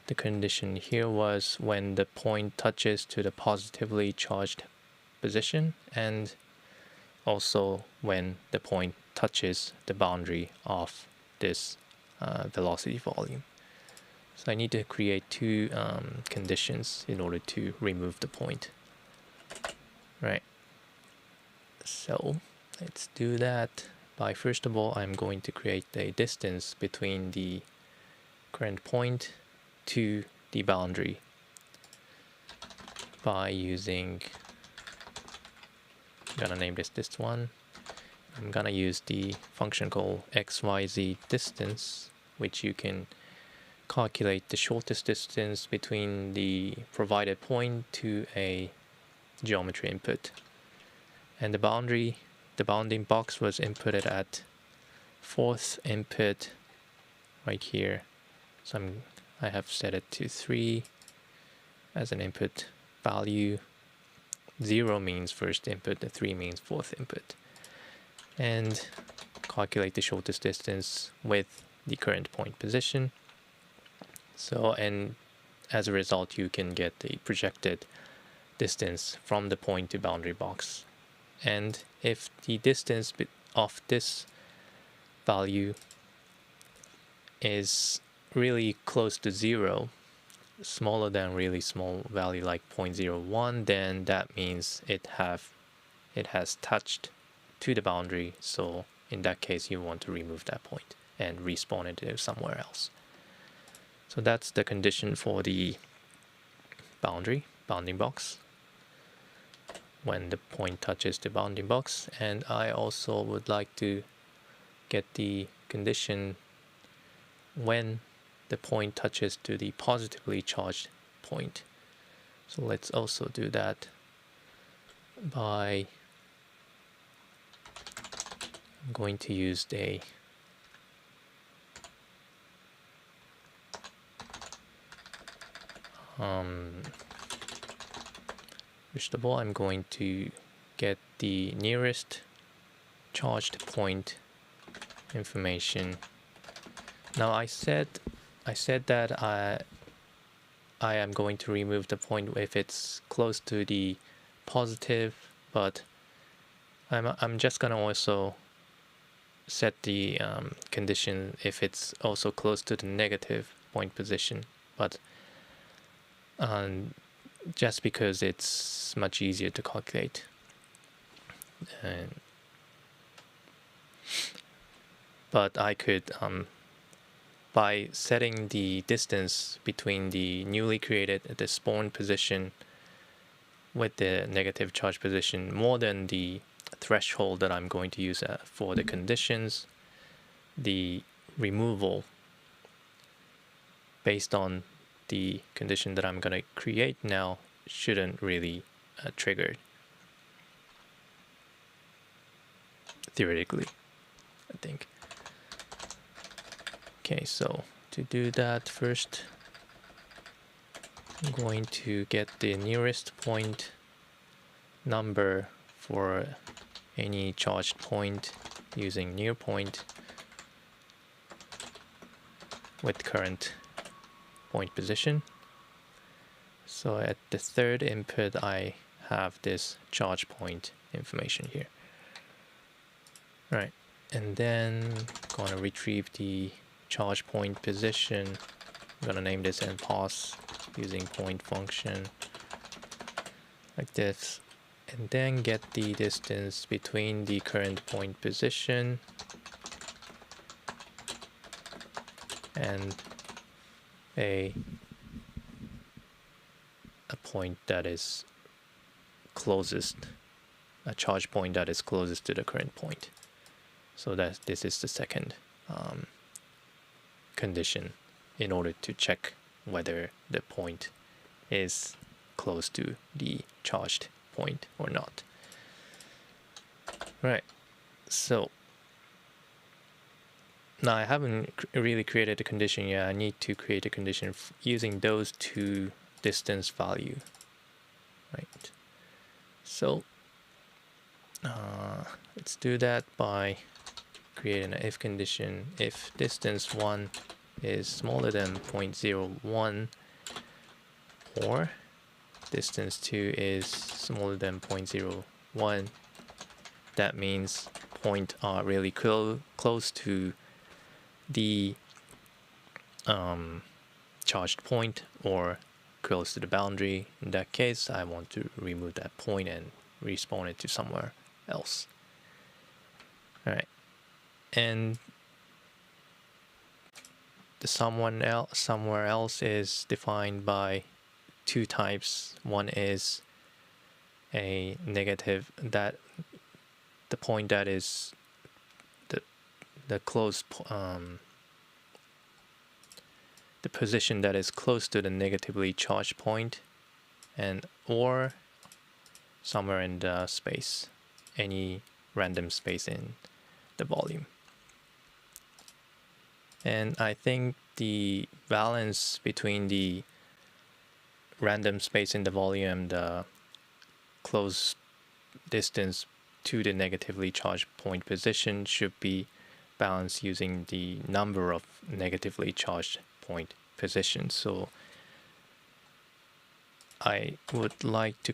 the condition here was when the point touches to the positively charged position, and also when the point touches the boundary of this velocity volume. So I need to create two conditions in order to remove the point. Right. So let's do that by, first of all, I'm going to create a distance between the current point to the boundary by using, I'm gonna name this one. I'm gonna use the function called xyz distance, which you can calculate the shortest distance between the provided point to a geometry input. And the bounding box was inputted at 4th input right here. So I have set it to 3 as an input value. 0 means first input, and 3 means 4th input. And calculate the shortest distance with the current point position. So, and as a result, you can get the projected distance from the point to boundary box. And if the distance of this value is really close to 0, smaller than really small value like 0.01, then that means it has touched to the boundary. So in that case, you want to remove that point and respawn it somewhere else. So that's the condition for the bounding box, when the point touches the bounding box. And I also would like to get the condition when the point touches to the positively charged point. So let's also do that by, I'm going to use a first of all, I'm going to get the nearest charged point information. Now I said that I am going to remove the point if it's close to the positive, but I'm just gonna also set the condition if it's also close to the negative point position, but just because it's much easier to calculate. But I could, by setting the distance between the newly created, the spawn position with the negative charge position more than the threshold that I'm going to use for the conditions, the removal based on the condition that I'm going to create now shouldn't really trigger, theoretically, I think. Okay, so to do that, first I'm going to get the nearest point number for any charged point using near point with current point position. So at the 3rd input, I have this charge point information here. Right, and then I'm going to retrieve the charge point position. I'm going to name this nPos using point function like this, and then get the distance between the current point position and a point that is closest, a charge point that is closest to the current point. So that this is the second condition in order to check whether the point is close to the charged point or not. Right, So now I haven't really created a condition yet. I need to create a condition using those two distance value, right? So let's do that by creating an if condition. If distance 1 is smaller than 0.01 or distance 2 is smaller than 0.01, that means points are really close to the charged point or close to the boundary. In that case, I want to remove that point and respawn it to somewhere else. All right, and the somewhere else is defined by two types. One is a negative, that the point that is the close the position that is close to the negatively charged point, and or somewhere in the space, any random space in the volume. And I think the balance between the random space in the volume and the close distance to the negatively charged point position should be balanced using the number of negatively charged point positions. So I would like to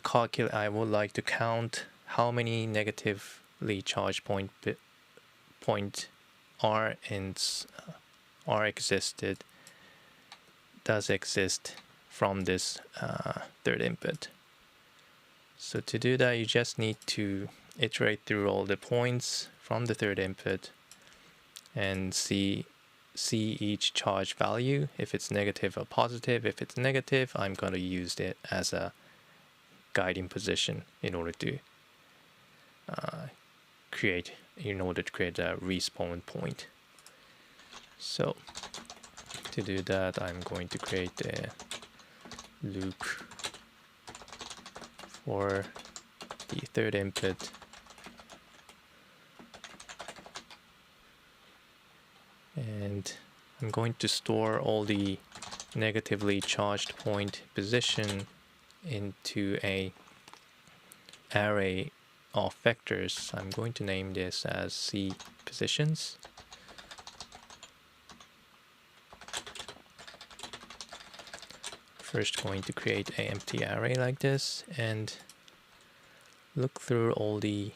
count how many negatively charged point does exist from this third input. So to do that, you just need to iterate through all the points from the third input and see each charge value, if it's negative or positive. If it's negative, I'm going to use it as a guiding position in order to create a respawn point. So to do that, I'm going to create a loop for the third input, and I'm going to store all the negatively charged point position into a array of vectors. I'm going to name this as C positions. First going to create an empty array like this and look through all the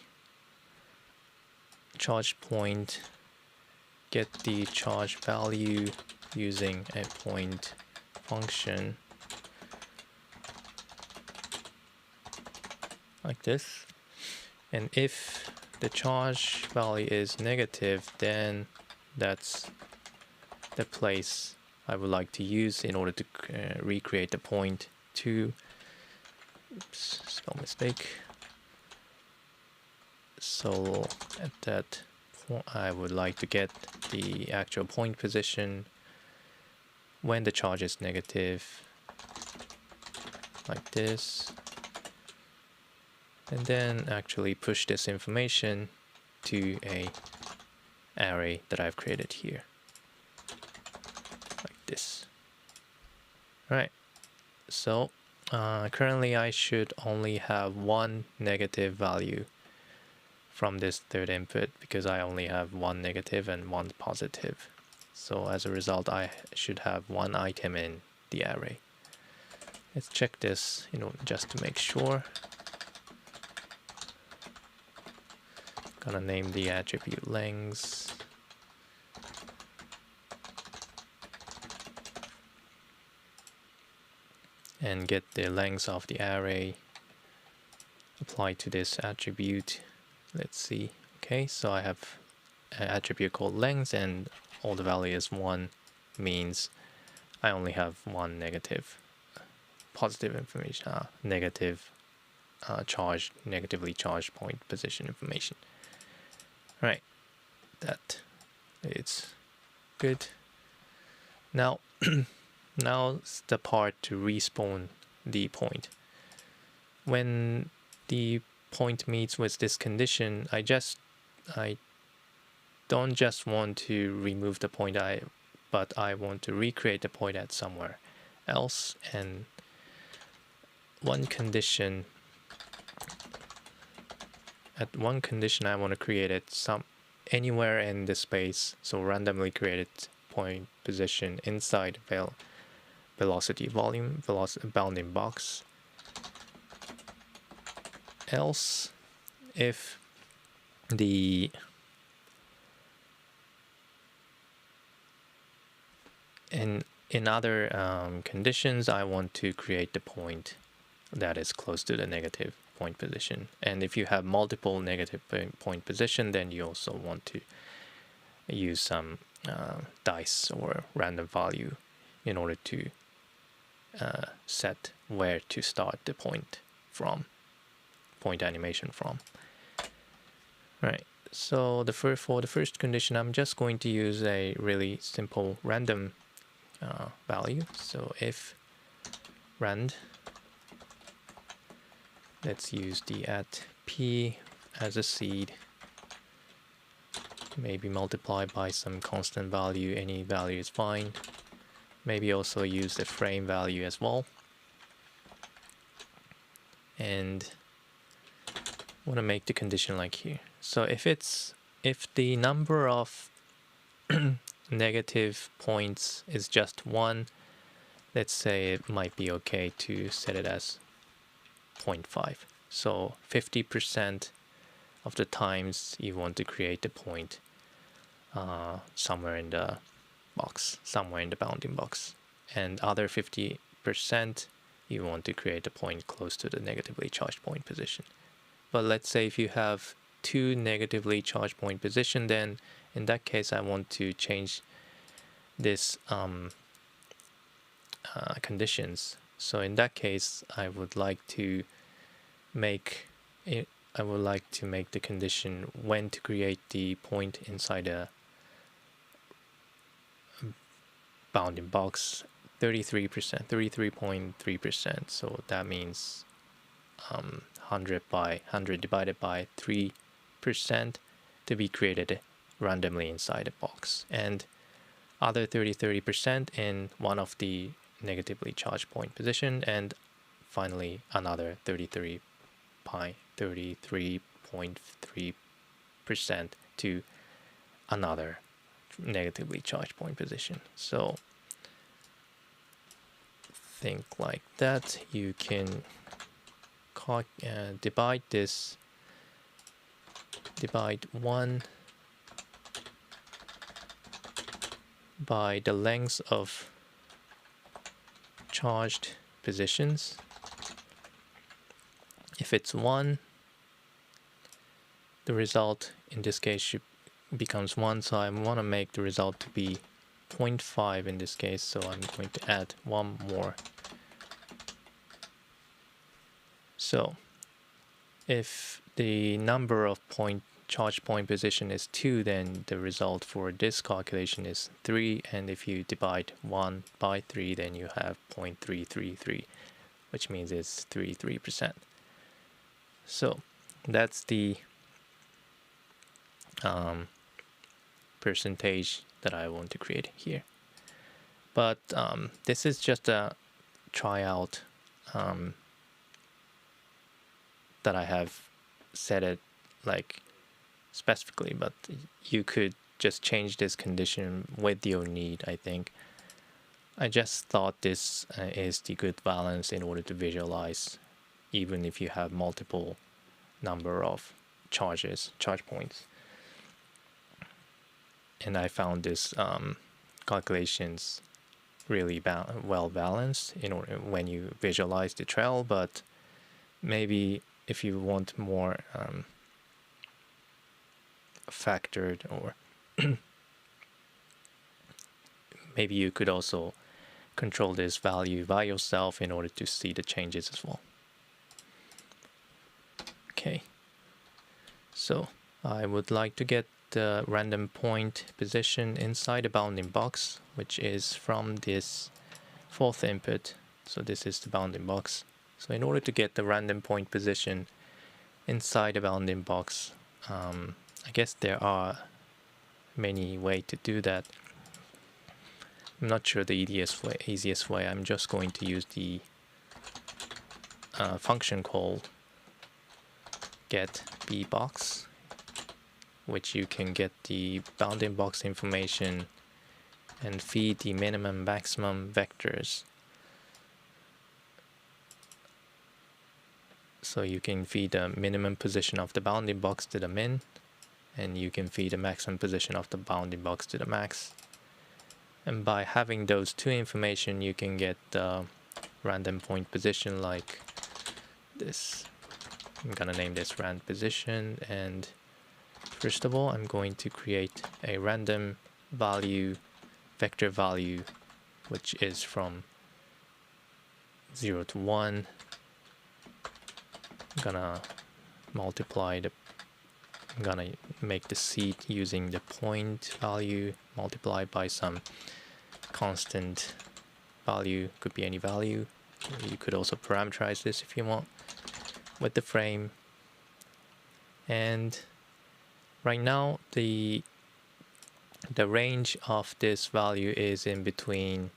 charge point, get the charge value using a point function like this. And if the charge value is negative, then that's the place I would like to use in order to recreate the point to, oops, spell mistake. So at that point, I would like to get the actual point position when the charge is negative, like this, and then actually push this information to a array that I've created here, like this. Right, so currently I should only have one negative value from this third input because I only have one negative and one positive. So as a result, I should have one item in the array. Let's check this, just to make sure. Gonna name the attribute length. And get the length of the array applied to this attribute. Let's see. Okay, so I have an attribute called length, and all the value is 1 means I only have one positive information, negatively charged point position information. Right, that it's good. Now, now's the part to respawn the point. When the point meets with this condition, I don't just want to remove the point but I want to recreate the point at somewhere else. And one condition I want to create it anywhere in the space, so randomly created point position inside velocity volume bounding box. Else, if in other conditions, I want to create the point that is close to the negative point position. And if you have multiple negative point position, then you also want to use some dice or random value in order to set where to start the point animation from. Right. So for the first condition, I'm just going to use a really simple random value. So if rand, let's use the at p as a seed, maybe multiply by some constant value, any value is fine. Maybe also use the frame value as well. And I want to make the condition like here. So if the number of negative points is just 1, let's say it might be okay to set it as 0.5. So 50% of the times you want to create the point somewhere in the box, somewhere in the bounding box, and other 50% you want to create a point close to the negatively charged point position. But let's say if you have 2 negatively charged point position, then in that case I want to change this conditions. So in that case I would like to make the condition when to create the point inside a bounding box 33.3%. So that means 100 divided by 3% to be created randomly inside a box, and other 30% in one of the negatively charged point position, and finally another 33.3% to another negatively charged point position. So think like that. You can divide 1 by the length of charged positions. If it's 1, the result in this case becomes 1, so I want to make the result to be 0.5 in this case, so I'm going to add 1 more. So if the number of charge point position is 2, then the result for this calculation is 3, and if you divide 1 by 3, then you have 0.333, which means it's 33%. So that's the percentage that I want to create here. But this is just a tryout that I have set it like specifically, but you could just change this condition with your need, I think. I just thought this is the good balance in order to visualize, even if you have multiple number of charge points. And I found this calculations really well balanced in order when you visualize the trail. But maybe if you want more factored, or maybe you could also control this value by yourself in order to see the changes as well. Okay, so I would like to get the random point position inside the bounding box, which is from this 4th input. So this is the bounding box. So in order to get the random point position inside the bounding box, I guess there are many way to do that. I'm not sure the easiest way. I'm just going to use the function called get bbox, which you can get the bounding box information and feed the minimum maximum vectors. So you can feed the minimum position of the bounding box to the min, and you can feed the maximum position of the bounding box to the max. And by having those two information, you can get the random point position like this. I'm gonna name this rand position, and first of all, I'm going to create a random value, vector value, which is from 0 to 1. I'm gonna I'm gonna make the seed using the point value multiplied by some constant value, could be any value. You could also parameterize this if you want with the frame. And right now the range of this value is in between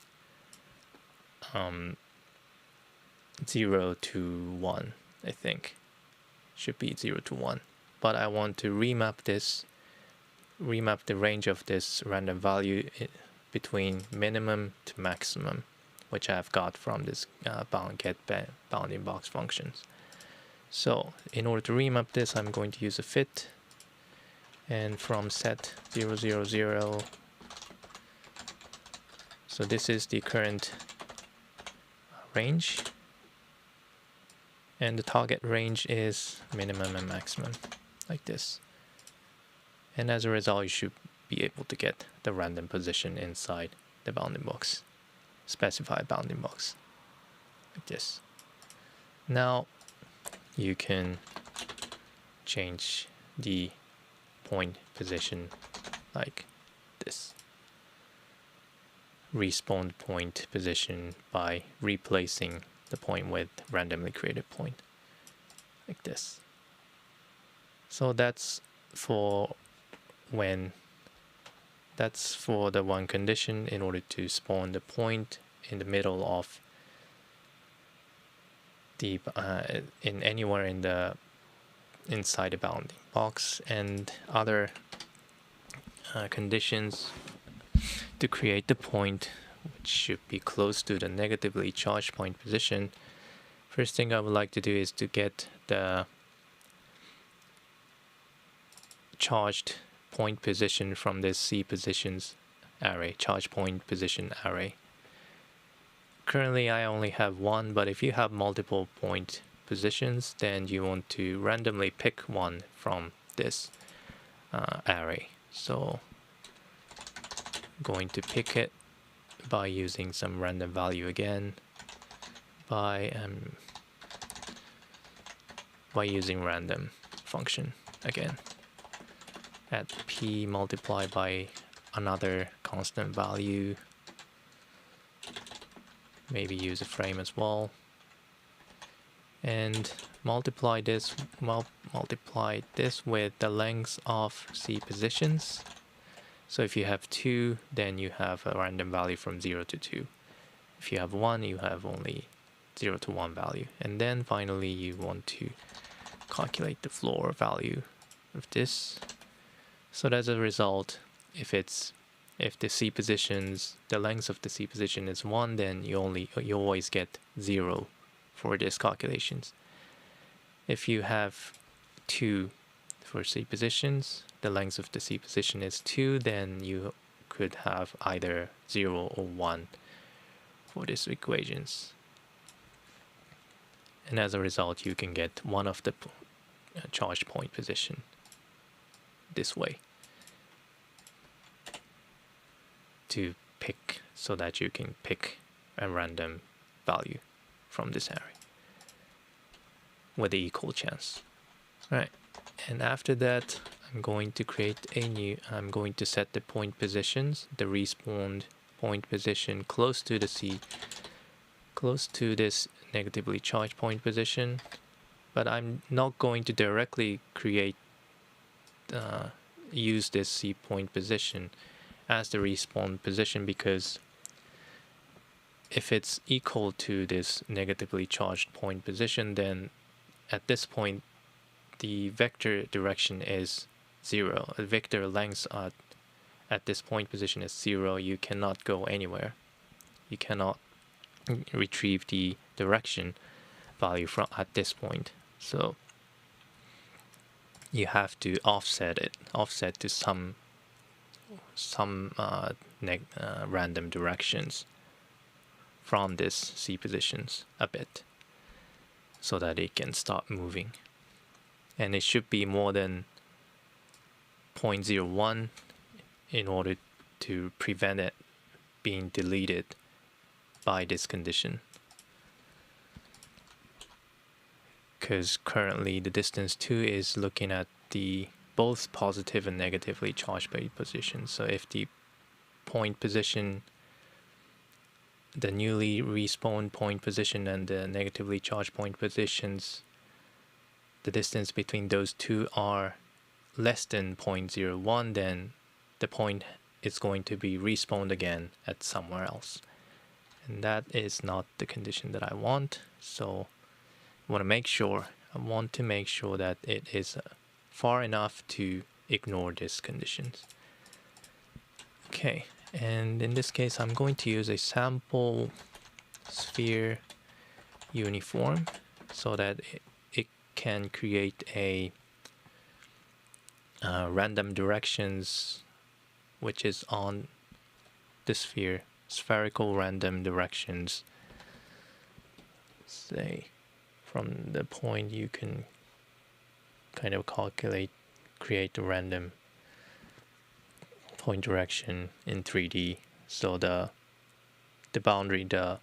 0 to 1, I think. Should be 0 to 1. But I want to remap the range of this random value between minimum to maximum, which I've got from this bounding box functions. So in order to remap this, I'm going to use a fit, and from set 0, 0, 0. So this is the current range, and the target range is minimum and maximum, like this. And as a result, you should be able to get the random position inside the bounding box, specified bounding box, like this. Now you can change the point position like this. Respawn point position by replacing the point with randomly created point, like this. So that's for the one condition in order to spawn the point in the middle of the anywhere inside the bounding box, and other conditions to create the point, which should be close to the negatively charged point position. First thing I would like to do is to get the charged point position from this C positions array, charge point position array. Currently I only have one, but if you have multiple point positions, then you want to randomly pick one from this array. So I'm going to pick it by using some random value again, by using random function again. Add p multiplied by another constant value. Maybe use a frame as well. And multiply this with the length of C positions. So if you have 2, then you have a random value from 0 to 2. If you have 1, you have only 0 to 1 value. And then finally you want to calculate the floor value of this. So as a result, if the C positions, the length of the C position is 1, then you always get 0 for these calculations. If you have 2 for C positions, the length of the C position is 2, then you could have either 0 or 1 for these equations. And as a result, you can get one of the charge point position this way to pick, so that you can pick a random value from this array with the equal chance. Right, and after that I'm going to set the point positions, the respawned point position close to the C, close to this negatively charged point position, but I'm not going to directly create use this C point position as the respawn position, because if it's equal to this negatively charged point position, then at this point the vector direction is 0. A vector length at this point position is 0. You cannot go anywhere. You cannot retrieve the direction value from at this point. So you have to offset to some random directions from this C positions a bit, so that it can start moving. And it should be more than 0.01 in order to prevent it being deleted by this condition. Because currently the distance 2 is looking at the both positive and negatively charged point positions. So if the point position, the newly respawned point position and the negatively charged point positions, the distance between those two are less than 0.01, then the point is going to be respawned again at somewhere else. And that is not the condition that I want. So I want to make sure that it is far enough to ignore these conditions. Okay, and in this case I'm going to use a sample sphere uniform so that it can create a random directions which is on the sphere, spherical random directions. Say from the point you can kind of create a random point direction in 3D. So the boundary, the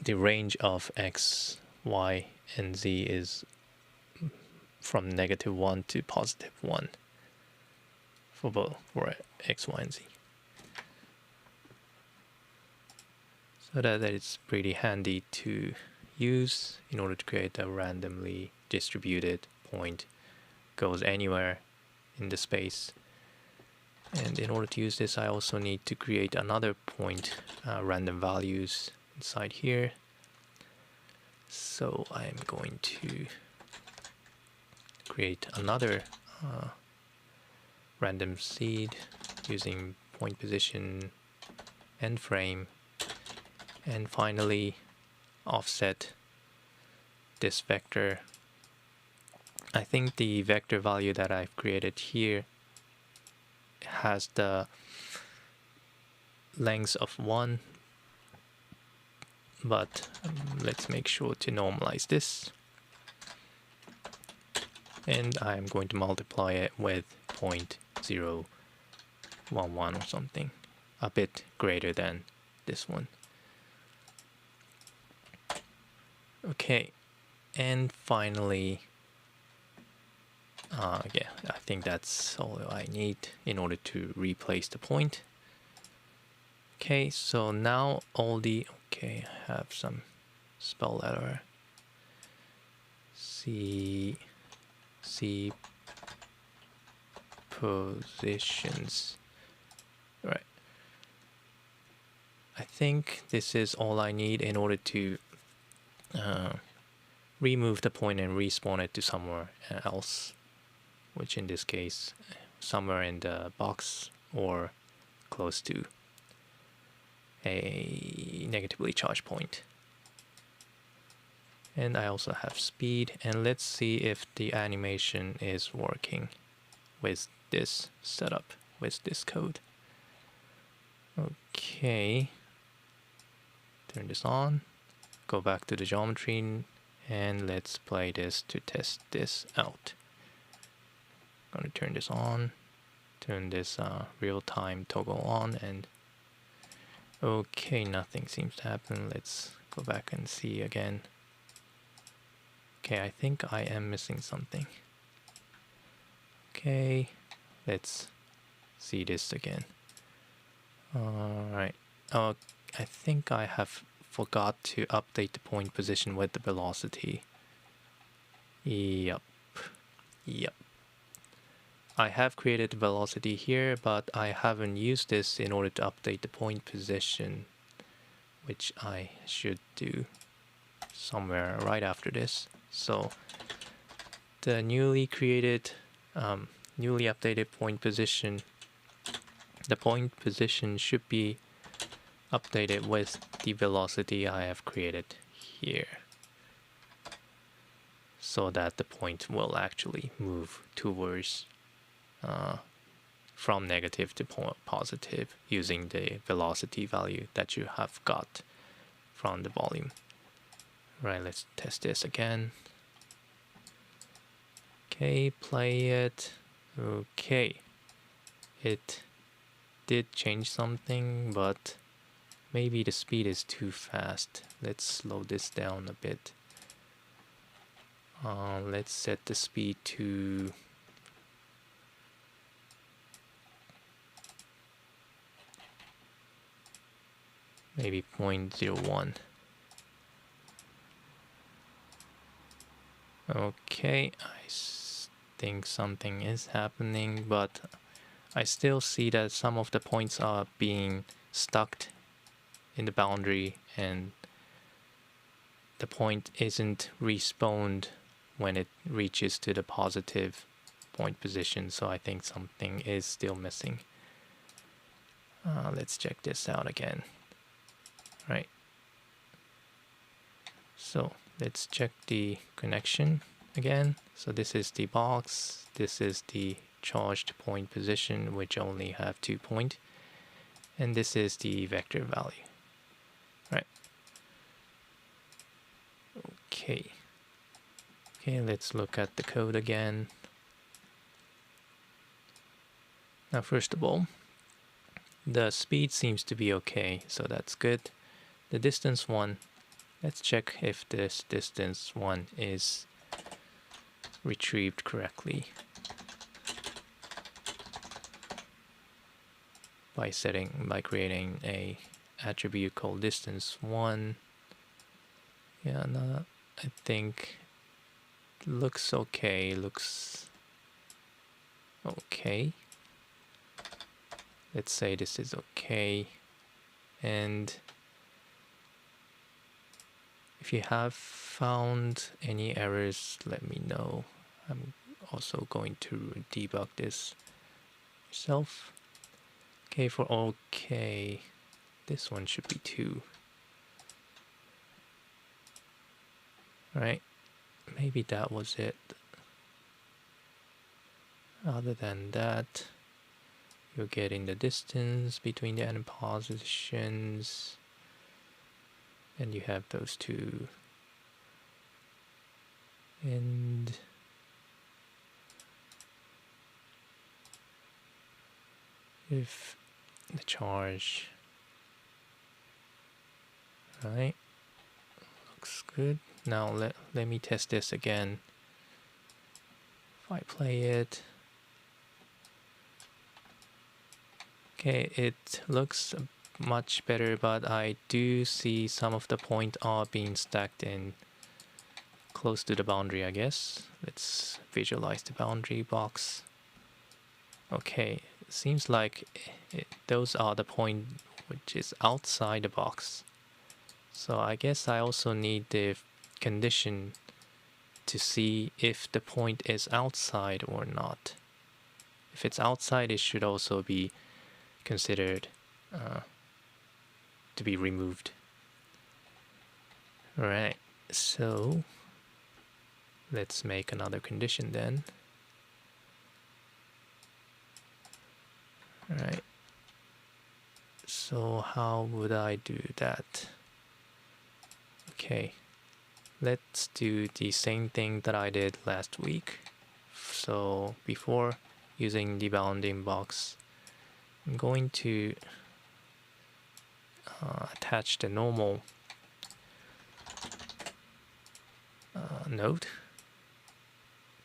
range of x, y, and z is from -1 to +1 for both x, y, and z. So that it's pretty handy to use in order to create a randomly distributed point, goes anywhere in the space. And in order to use this, I also need to create another point, random values inside here. So I'm going to create another random seed using point position, end frame, and finally offset this vector. I think the vector value that I've created here has the length of 1, but let's make sure to normalize this, and I'm going to multiply it with 0.011 or something, a bit greater than this one. Okay, and finally, yeah, I think that's all I need in order to replace the point. Okay, so now I have some spell error. C positions. Right. I think this is all I need in order to remove the point and respawn it to somewhere else, which in this case somewhere in the box or close to a negatively charged point. And I also have speed, and let's see if the animation is working with this setup, with this code. Okay, turn this on, go back to the geometry, and let's play this to test this out. I'm going to turn this on, turn this real-time toggle on, and okay, nothing seems to happen. Let's go back and see again. Okay, I think I am missing something. Okay, let's see this again. Alright, I think I have forgot to update the point position with the velocity. Yep. I have created velocity here, but I haven't used this in order to update the point position, which I should do somewhere right after this. So the newly created, newly updated point position, the point position should be updated with the velocity I have created here, so that the point will actually move towards from negative to positive using the velocity value that you have got from the volume. Right, let's test this again. Okay, play it. Okay, it did change something, but maybe the speed is too fast. Let's slow this down a bit. Let's set the speed to maybe 0.01. Okay, I think something is happening, but I still see that some of the points are being stuck in the boundary and the point isn't respawned when it reaches to the positive point position, so I think something is still missing. Let's check this out again. Right. So let's check the connection again. So this is the box, this is the charged point position, which only have 2 points, and this is the vector value. Right. Okay. Okay, let's look at the code again. Now, first of all, the speed seems to be okay, so that's good. The distance one, let's check if this distance one is retrieved correctly by creating a attribute called distance one. Yeah, no, I think looks okay. Looks okay. Let's say this is okay, and if you have found any errors, let me know. I'm also going to debug this myself. Okay, for okay, this one should be 2. Right, maybe that was it. Other than that, you're getting the distance between the end positions, and you have those 2. And if the charge, right, looks good. Now let me test this again. If I play it, okay, it looks much better, but I do see some of the points are being stacked in close to the boundary, I guess. Let's visualize the boundary box. Okay, it seems like those are the point which is outside the box. So I guess I also need the condition to see if the point is outside or not. If it's outside, it should also be considered to be removed. Alright, so let's make another condition then. Alright, so how would I do that? Okay, let's do the same thing that I did last week. So before using the bounding box, I'm going to attach the normal node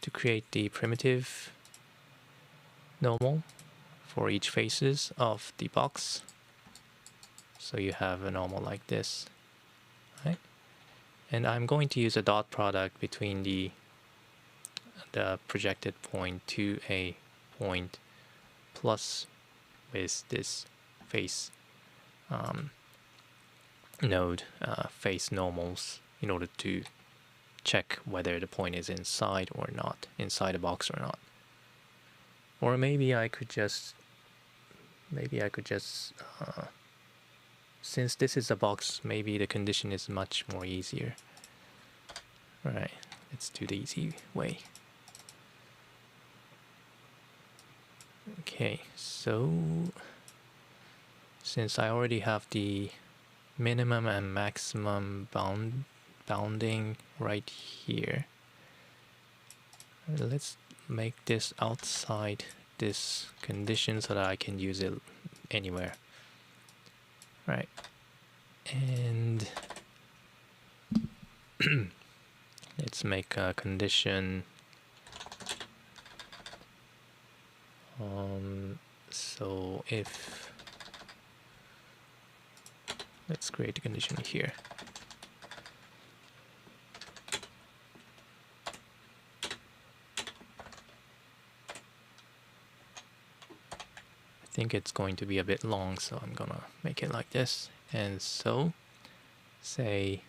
to create the primitive normal for each faces of the box. So you have a normal like this, right? And I'm going to use a dot product between the projected point to a point plus with this face node face normals in order to check whether the point is inside or not, inside the box or not. Or maybe I could just since this is a box, maybe the condition is much more easier. Alright, let's do the easy way. Okay, so since I already have the minimum and maximum bounding right here, let's make this outside this condition so that I can use it anywhere. Right, and let's make a condition. So if let's create a condition here. I think it's going to be a bit long, so I'm gonna make it like this. And so say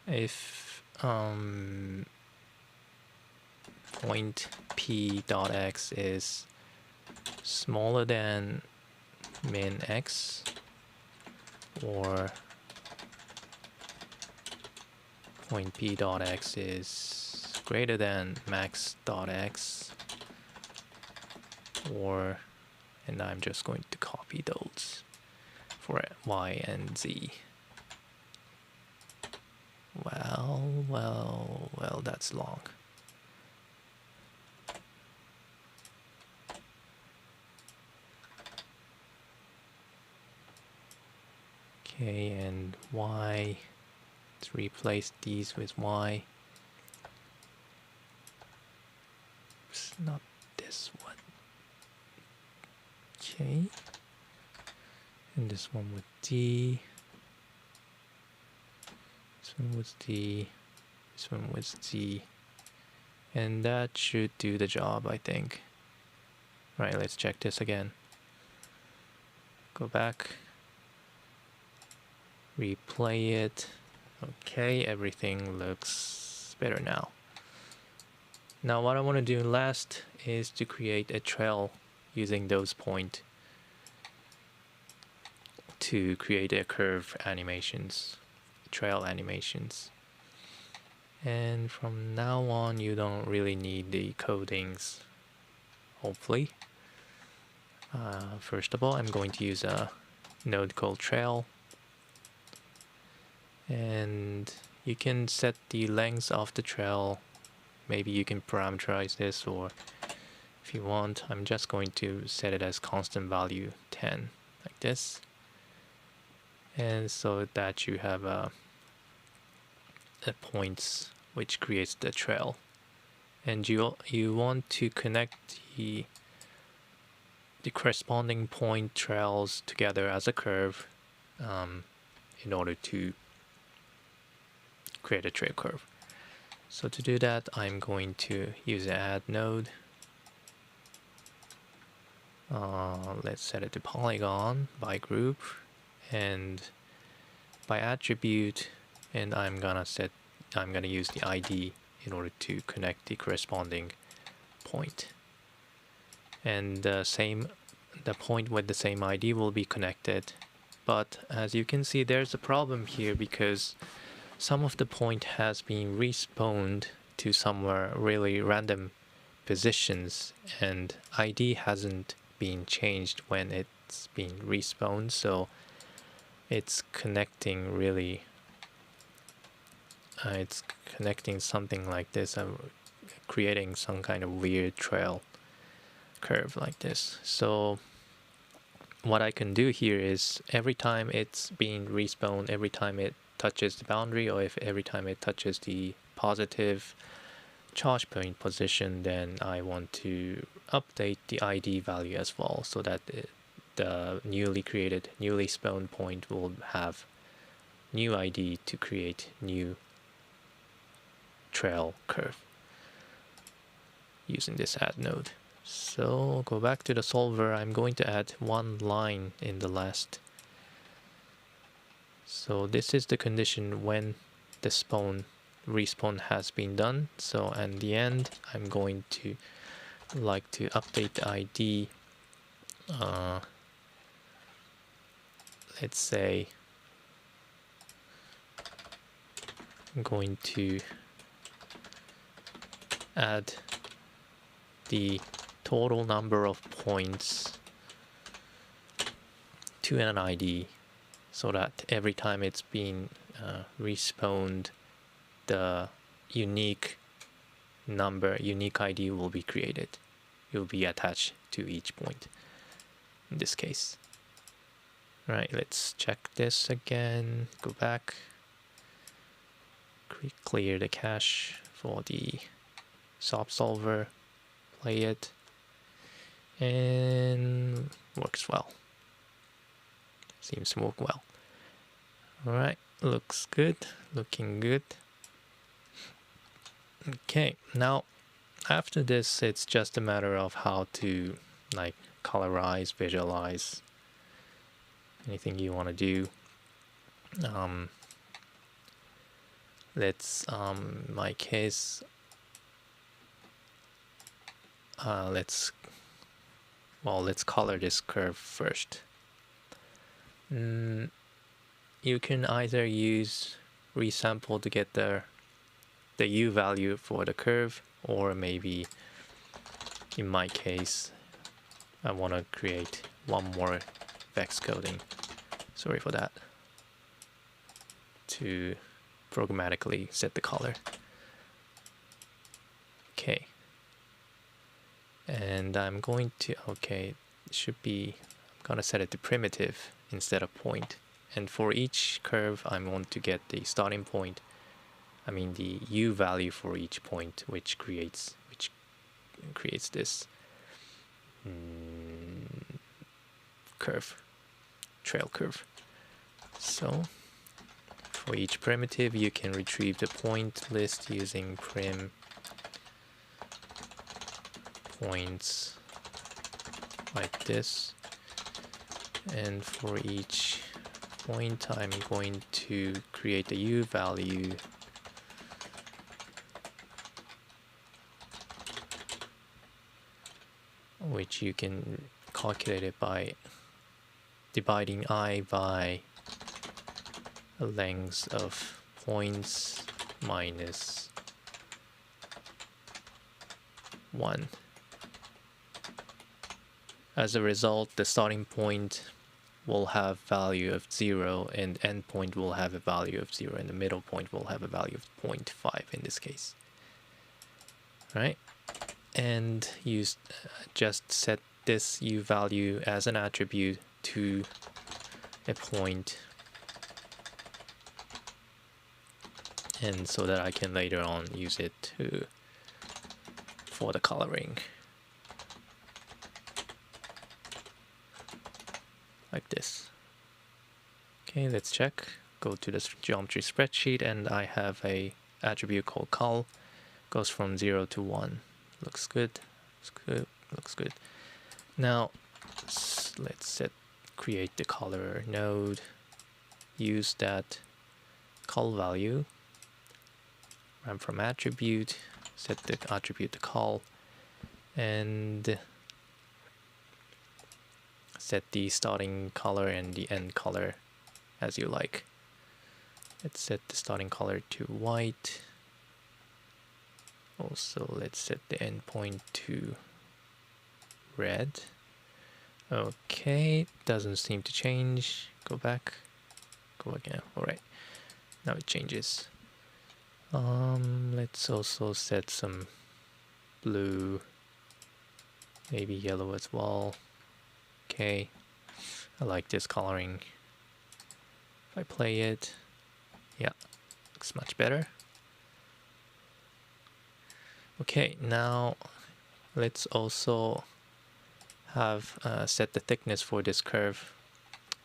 if point p dot x is smaller than min x, or point p dot x is greater than max dot x, or, and I'm just going to copy those for y and z. Well, that's long. Okay, and y, let's replace these with y. It's not this one. Okay, and this one with d. This one with d. This one with z. And that should do the job, I think. Right, let's check this again. Go back. Replay it. Okay, everything looks better now. Now what I want to do last is to create a trail using those points to create a curve animations, trail animations. And from now on you don't really need the codings, hopefully. First of all, I'm going to use a node called trail. And you can set the length of the trail. Maybe you can parameterize this, or if you want, I'm just going to set it as constant value 10, like this. And so that you have a points which creates the trail. And you want to connect the corresponding point trails together as a curve in order to create a trail curve. So to do that, I'm going to use an add node. Let's set it to polygon by group and by attribute, and I'm gonna use the ID in order to connect the corresponding point. And the point with the same ID will be connected. But as you can see, there's a problem here because some of the point has been respawned to somewhere really random positions, and ID hasn't been changed when it's been respawned, so it's connecting really it's connecting something like this, creating some kind of weird trail curve like this. So what I can do here is every time it's being respawned, every time it touches the boundary, or if every time it touches the positive charge point position, then I want to update the ID value as well, so that the newly spawned point will have new ID to create new trail curve using this add node. So go back to the solver. I'm going to add one line in the last. So this is the condition when the respawn has been done. So at the end, I'm going to like to update the ID. Let's say I'm going to add the total number of points to an ID, so that every time it's been respawned, the unique ID will be created. It will be attached to each point in this case. All right, let's check this again. Go back, clear the cache for the SOP solver, play it, and works well. Seems to work well. All right, looks good, looking good. Okay, now after this, it's just a matter of how to like colorize, visualize, anything you want to do. Let's in my case, let's color this curve first. You can either use resample to get the U value for the curve, or maybe in my case I want to create one more vex coding, sorry for that, to programmatically set the color. Okay, and I'm going to, okay, it should be, I'm gonna set it to primitive instead of point, and for each curve I want to get the starting point, I mean the U value for each point, which creates this curve, trail curve. So for each primitive you can retrieve the point list using prim points like this, and for each point I'm going to create the U value which you can calculate it by dividing I by the length of points minus 1. As a result, the starting point will have value of 0, and end point will have a value of 0, and the middle point will have a value of 0.5 in this case. Right? And you just set this U value as an attribute to a point, and so that I can later on use it for the coloring, like this. Okay, let's check. Go to the geometry spreadsheet, and I have a attribute called col, goes from 0 to 1. Looks good, looks good, looks good. Now let's create the color node, use that col value, run from attribute, set the attribute to col, and set the starting color and the end color as you like. Let's set the starting color to white. Also, let's set the endpoint to red. Okay, doesn't seem to change. Go back. Go again. Alright, now it changes. Let's also set some blue, maybe yellow as well. Okay, I like this coloring. If I play it, yeah, looks much better. Okay, now let's also have set the thickness for this curve,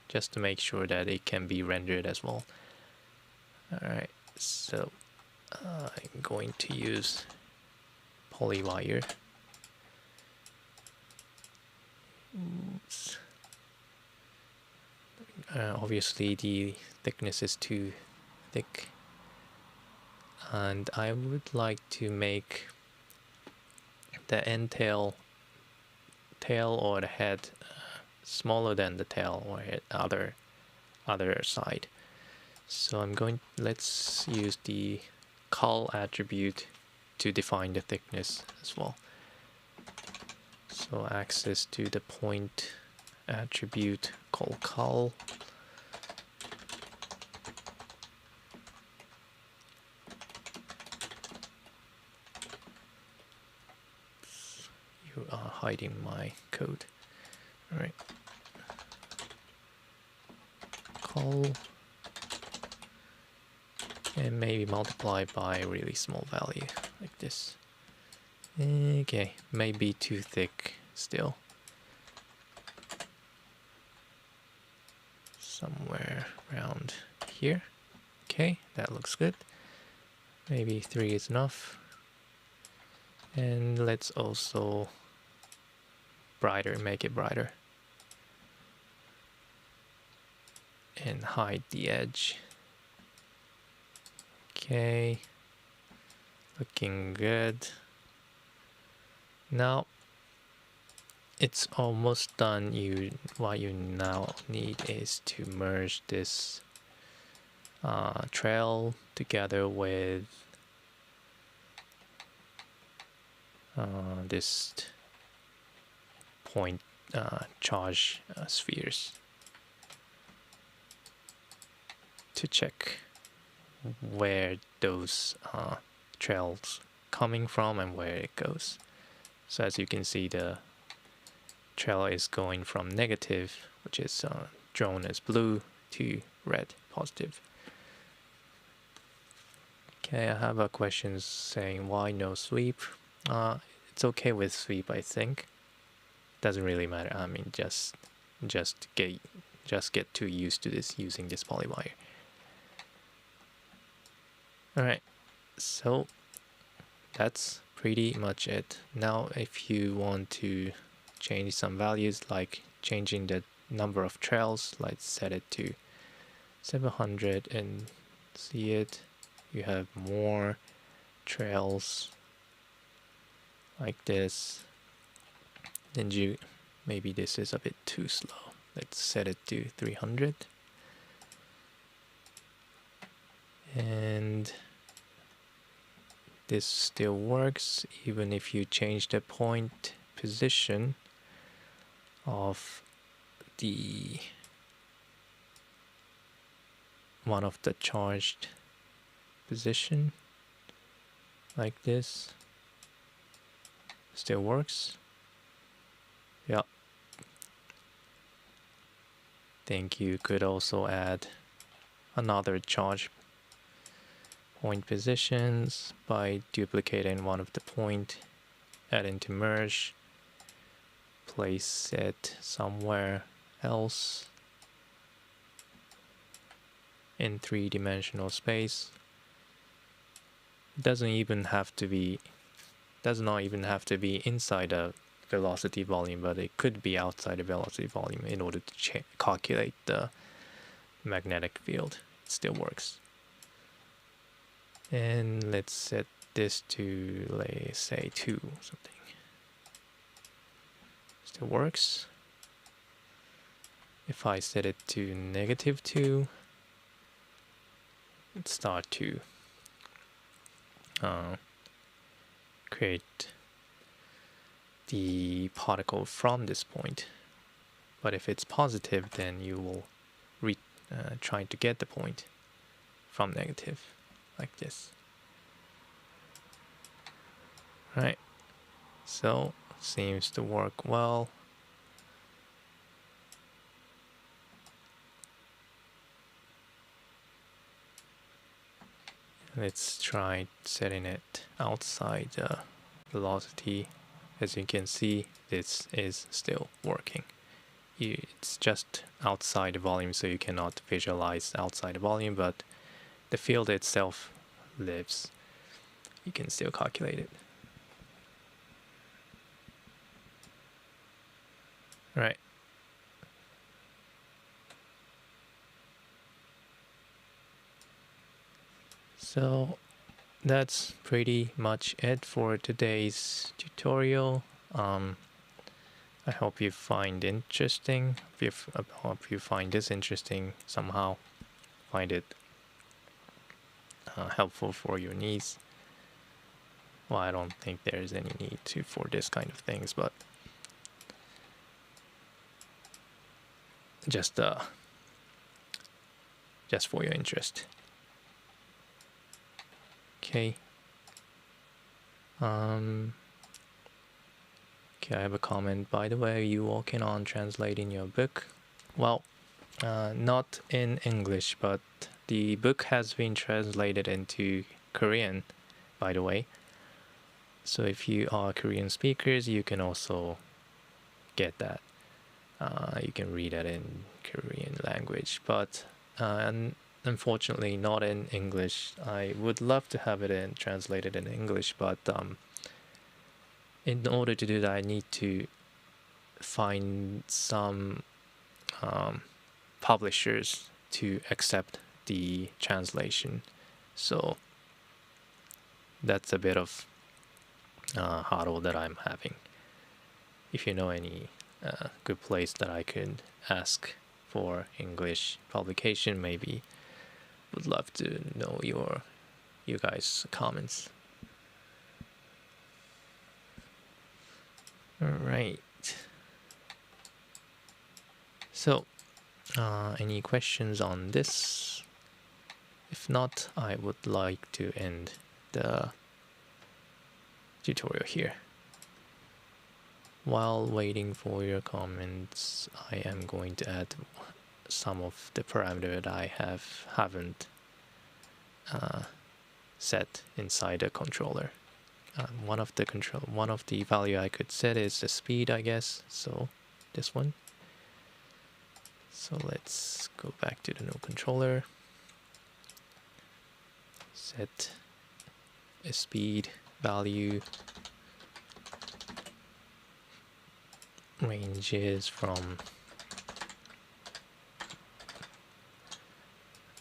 just to make sure that it can be rendered as well. Alright, so I'm going to use polywire. Oops. Obviously the thickness is too thick, and I would like to make the end tail or the head smaller than the tail or other side. So let's use the col attribute to define the thickness as well. So access to the point attribute called col. You are hiding my code. All right. Col, and maybe multiply by a really small value like this. Okay, maybe too thick still. Somewhere around here. Okay, that looks good. Maybe 3 is enough. And let's also make it brighter. And hide the edge. Okay, looking good. Now it's almost done. What you now need is to merge this trail together with this point charge spheres to check where those trails coming from and where it goes. So as you can see, the trail is going from negative, which is drawn as blue, to red, positive. Okay, I have a question saying why no sweep. It's okay with sweep, I think. Doesn't really matter. I mean, just get too used to this using this polywire. All right, so that's pretty much it. Now, if you want to change some values, like changing the number of trails, let's set it to 700 and see it. You have more trails like this. Then maybe this is a bit too slow. Let's set it to 300. And this still works even if you change the point position of one of the charged position like this. Still works. Yeah. Think you could also add another charge point positions by duplicating one of the point, add into merge, place it somewhere else in 3-dimensional space. Does not even have to be inside a velocity volume, but it could be outside the velocity volume in order to calculate the magnetic field. It still works. And let's set this to, let's say, 2 or something. Still works. If I set it to -2, let's start to create the particle from this point. But if it's positive, then you will try to get the point from negative, like this. Right, so seems to work well. Let's try setting it outside the velocity. As you can see, this is still working. It's just outside the volume, so you cannot visualize outside the volume, but the field itself lives. You can still calculate it. Right. So that's pretty much it for today's tutorial. I hope you find interesting. I hope you find this interesting somehow. Find it helpful for your needs. Well, I don't think there's any need to for this kind of things, but just for your interest. Okay. Okay, I have a comment. By the way, are you working on translating your book? Well, not in English, but the book has been translated into Korean, by the way. So if you are Korean speakers, you can also get that. You can read it in Korean language, but unfortunately not in English. I would love to have it translated in English, but in order to do that, I need to find some publishers to accept the translation. So that's a bit of hurdle that I'm having. If you know any good place that I could ask for English publication, maybe would love to know you guys' comments. All right. So, any questions on this? If not, I would like to end the tutorial here. While waiting for your comments, I am going to add some of the parameter that I haven't set inside the controller. One of the value I could set is the speed, I guess. So this one. So let's go back to the no controller. Set a speed value. Ranges from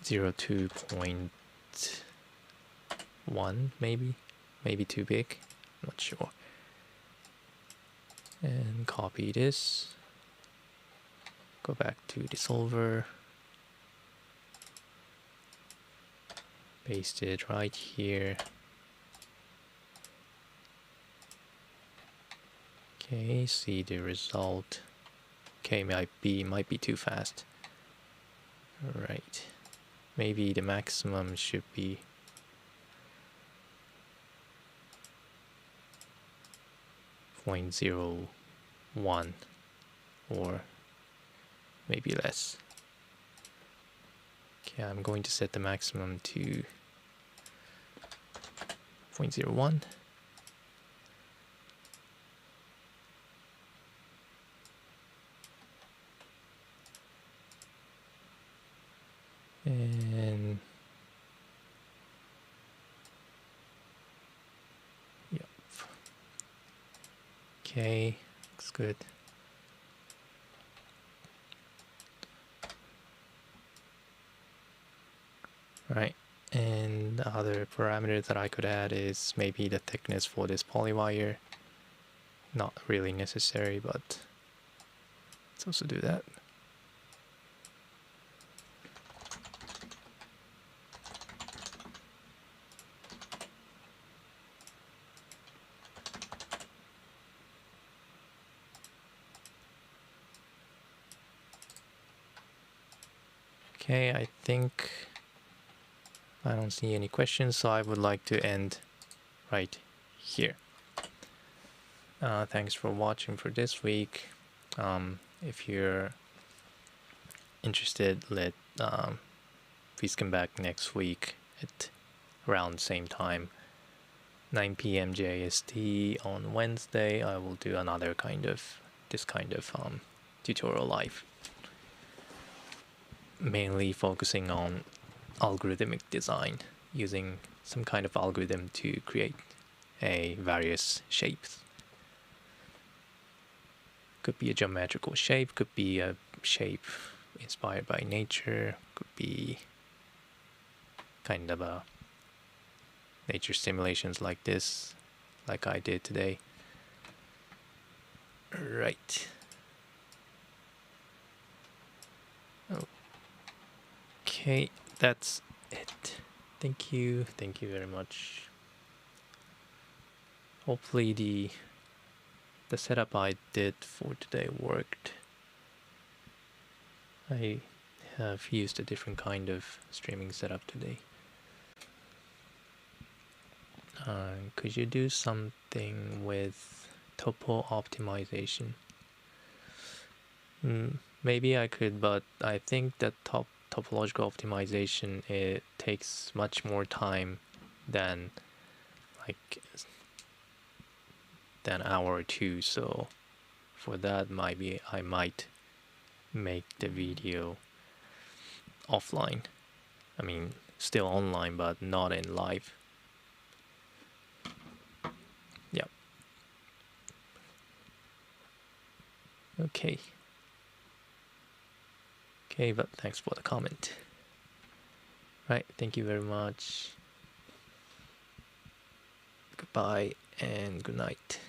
0 to 0.1, maybe too big, not sure. And copy this, go back to the solver, paste it right here. Okay, see the result. Okay, might be too fast. All right, maybe the maximum should be 0.01 or maybe less. Okay, I'm going to set the maximum to 0.01. And yep. Okay, looks good. Right, and the other parameter that I could add is maybe the thickness for this polywire. Not really necessary, but let's also do that. Okay, I think I don't see any questions, so I would like to end right here. Thanks for watching for this week. If you're interested, please come back next week at around the same time, 9 p.m. JST on Wednesday. I will do another this kind of tutorial live, mainly focusing on algorithmic design, using some kind of algorithm to create various shapes. Could be a geometrical shape, could be a shape inspired by nature, could be kind of a nature simulations like this, like I did today. Right. Okay, that's it. Thank you very much. Hopefully the setup I did for today worked. I have used a different kind of streaming setup today. Could you do something with topo optimization? Maybe I could, but I think that topological optimization, it takes much more time than like an hour or two, so for that maybe I might make the video offline. I mean, still online, but not in live. Yeah. Okay. Okay, but thanks for the comment. Right, thank you very much. Goodbye and good night.